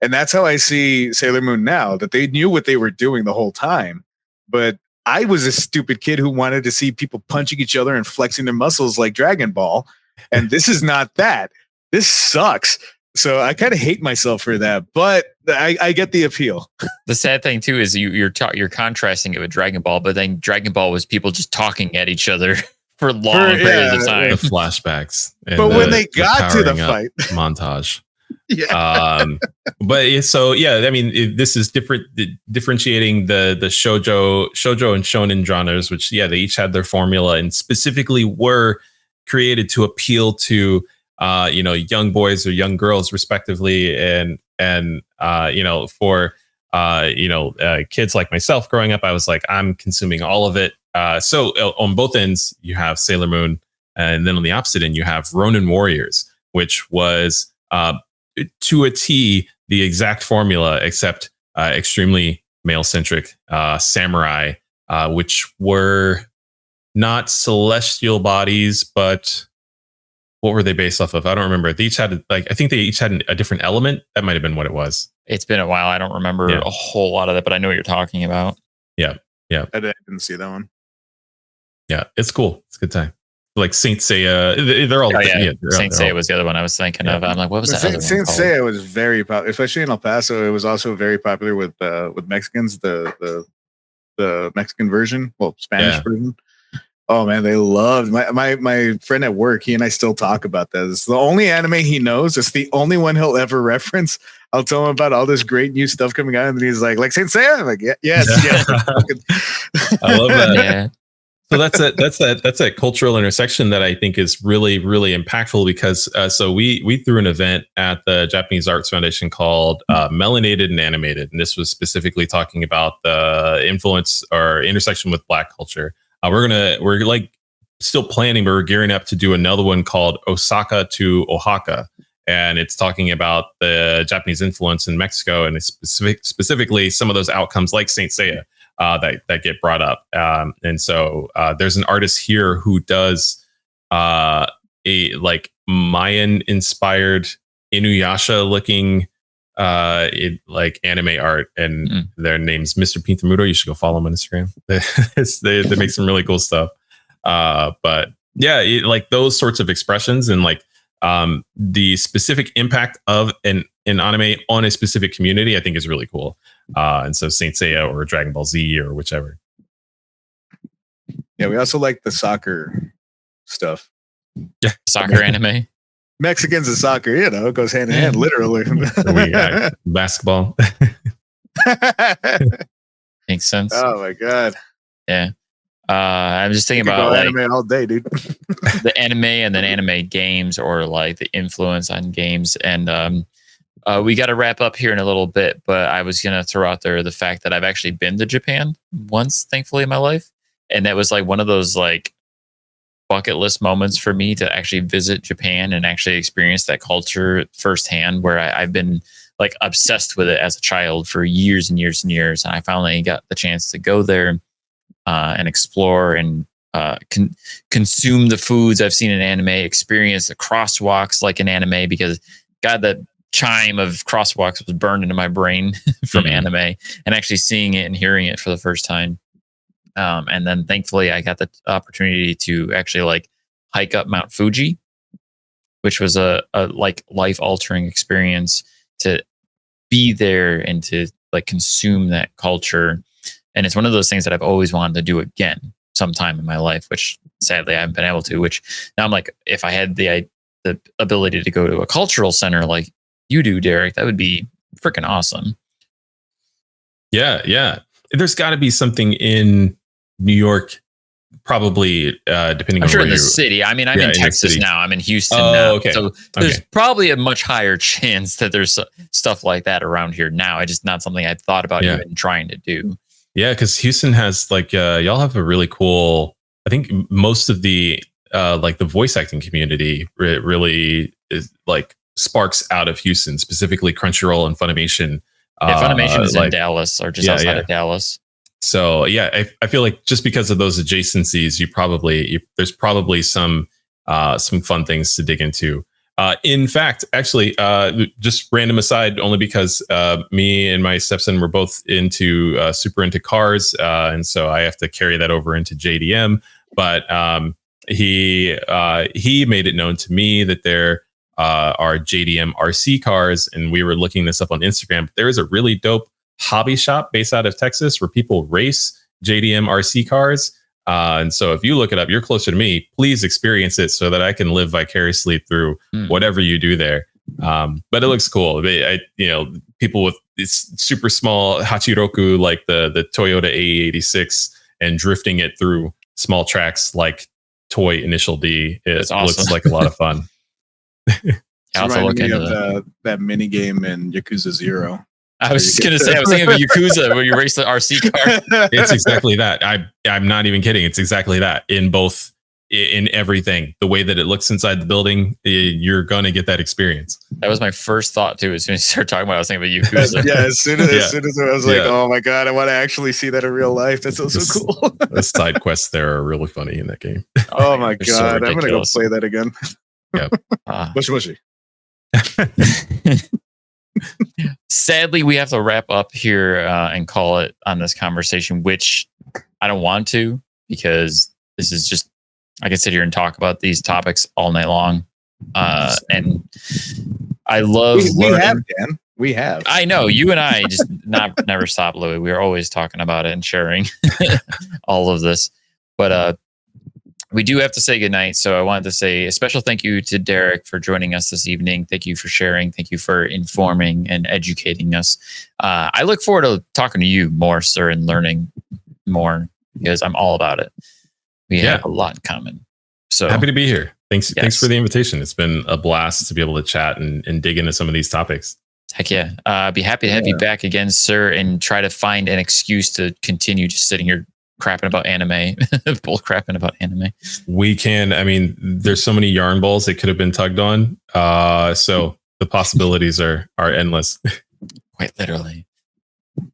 And that's how I see Sailor Moon now, that they knew what they were doing the whole time. But I was a stupid kid who wanted to see people punching each other and flexing their muscles like Dragon Ball. And this is not that. This sucks. So I kind of hate myself for that, but I get the appeal. The sad thing too is you're contrasting it with Dragon Ball, but then Dragon Ball was people just talking at each other for long periods of time. The flashbacks, but when they got to the fight montage, but I mean, this is differentiating the shoujo and shonen genres, which they each had their formula and specifically were created to appeal to young boys or young girls respectively, and for kids like myself growing up, I was like, I'm consuming all of it. So on both ends you have Sailor Moon, and then on the opposite end you have Ronin Warriors, which was to a T the exact formula, except extremely male centric samurai, which were not celestial bodies, but what were they based off of? I don't remember. They each had I think they each had a different element. That might have been what it was. It's been a while. I don't remember a whole lot of that, but I know what you're talking about. Yeah. I didn't see that one. Yeah, it's cool. It's a good time. Like Saint Seiya, they're all. Saint Seiya was the other one I was thinking of. I'm like, what was that? Saint Seiya was very popular, especially in El Paso. It was also very popular with Mexicans. The Mexican version, Spanish version. Oh man, they loved my friend at work. He and I still talk about that. It's the only anime he knows. It's the only one he'll ever reference. I'll tell him about all this great new stuff coming out, and he's like Saint Seiya. I'm like, yes. I love that. Yeah. So that's a cultural intersection that I think is really, really impactful because so we threw an event at the Japanese Arts Foundation called Melanated and Animated, and this was specifically talking about the influence or intersection with Black culture. We're like still planning, but we're gearing up to do another one called Osaka to Oaxaca. And it's talking about the Japanese influence in Mexico, and it's specifically some of those outcomes like Saint Seiya that get brought up. And so there's an artist here who does a like Mayan inspired Inuyasha looking like anime art, and their name's Mr. Pintamuro. You should go follow him on Instagram. they make some really cool stuff. But yeah, like those sorts of expressions and like the specific impact of an anime on a specific community, I think is really cool. And so Saint Seiya or Dragon Ball Z or whichever. Yeah, we also like the soccer stuff. Yeah, soccer anime. Mexicans and soccer, it goes hand in hand, literally. Basketball. Makes sense. Oh my god. Yeah. I'm just thinking about like, anime all day, dude. The anime and then anime games, or like the influence on games. And we got to wrap up here in a little bit, but I was going to throw out there the fact that I've actually been to Japan once, thankfully, in my life. And that was like one of those like bucket list moments for me to actually visit Japan and actually experience that culture firsthand, where I've been like obsessed with it as a child for years and years and years. And I finally got the chance to go there and explore and consume the foods I've seen in anime, experience the crosswalks like in anime, because God, that chime of crosswalks was burned into my brain from anime, and actually seeing it and hearing it for the first time. And then thankfully I got the opportunity to actually like hike up Mount Fuji, which was a like life altering experience to be there and to like consume that culture. And it's one of those things that I've always wanted to do again sometime in my life, which sadly I haven't been able to, which now I'm like, if I had the ability to go to a cultural center like you do, Derek, that would be freaking awesome. Yeah. There's got to be something in New York, probably depending I'm on sure where in the you're. city. I mean, I'm in Texas now. I'm in Houston Oh, now. okay. So there's probably a much higher chance that there's stuff like that around here now. It's just not something I thought about even trying to do. Yeah, because Houston has like y'all have a really cool. I think most of the like the voice acting community really is like sparks out of Houston, specifically Crunchyroll and Funimation. Yeah, Funimation is in Dallas or just outside of Dallas. So yeah, I feel like just because of those adjacencies, there's probably some fun things to dig into. In fact, actually, just random aside, only because me and my stepson were both super into cars, and so I have to carry that over into JDM. But he made it known to me that there are JDM RC cars, and we were looking this up on Instagram. There is a really dope hobby shop based out of Texas where people race JDM RC cars. And so if you look it up, you're closer to me, please experience it so that I can live vicariously through whatever you do there. But it looks cool. People with this super small Hachiroku, like the Toyota AE86, and drifting it through small tracks like Toy Initial D. It looks like a lot of fun. Also look into that mini game in Yakuza 0. I was just going to say, I was thinking of Yakuza where you race the RC car. It's exactly that. I'm not even kidding. It's exactly that in everything. The way that it looks inside the building, you're going to get that experience. That was my first thought too. As soon as you started talking about it, I was thinking about Yakuza. As soon as I was like, oh my God, I want to actually see that in real life. That's so cool. The side quests there are really funny in that game. Oh my God. So I'm going to go play that again. Yeah. Mushy. Sadly, we have to wrap up here and call it on this conversation, which I don't want to, because this is just, I can sit here and talk about these topics all night long. And I love we have. I know you and I just never stop, Louis. We are always talking about it and sharing all of this. But we do have to say goodnight. So I wanted to say a special thank you to Derrick for joining us this evening. Thank you for sharing. Thank you for informing and educating us. I look forward to talking to you more, sir, and learning more, because I'm all about it. We have a lot in common. So happy to be here. Thanks for the invitation. It's been a blast to be able to chat and dig into some of these topics. Heck yeah. I'd be happy to have you back again, sir, and try to find an excuse to continue just sitting here crapping about anime, bull crapping about anime. We can. I mean, there's so many yarn balls that could have been tugged on. So the possibilities are endless. Quite literally.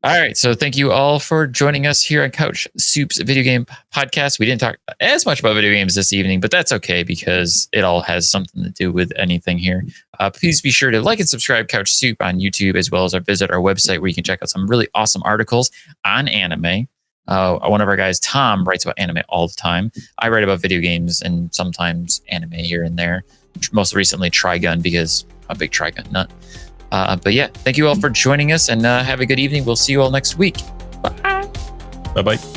All right. So thank you all for joining us here on CouchSoup's video game podcast. We didn't talk as much about video games this evening, but that's okay because it all has something to do with anything here. Please be sure to like and subscribe CouchSoup on YouTube, as well as visit our website where you can check out some really awesome articles on anime. One of our guys, Tom, writes about anime all the time. I write about video games and sometimes anime here and there. Most recently, Trigun, because I'm a big Trigun nut. But yeah, thank you all for joining us, and have a good evening. We'll see you all next week. Bye. Bye-bye.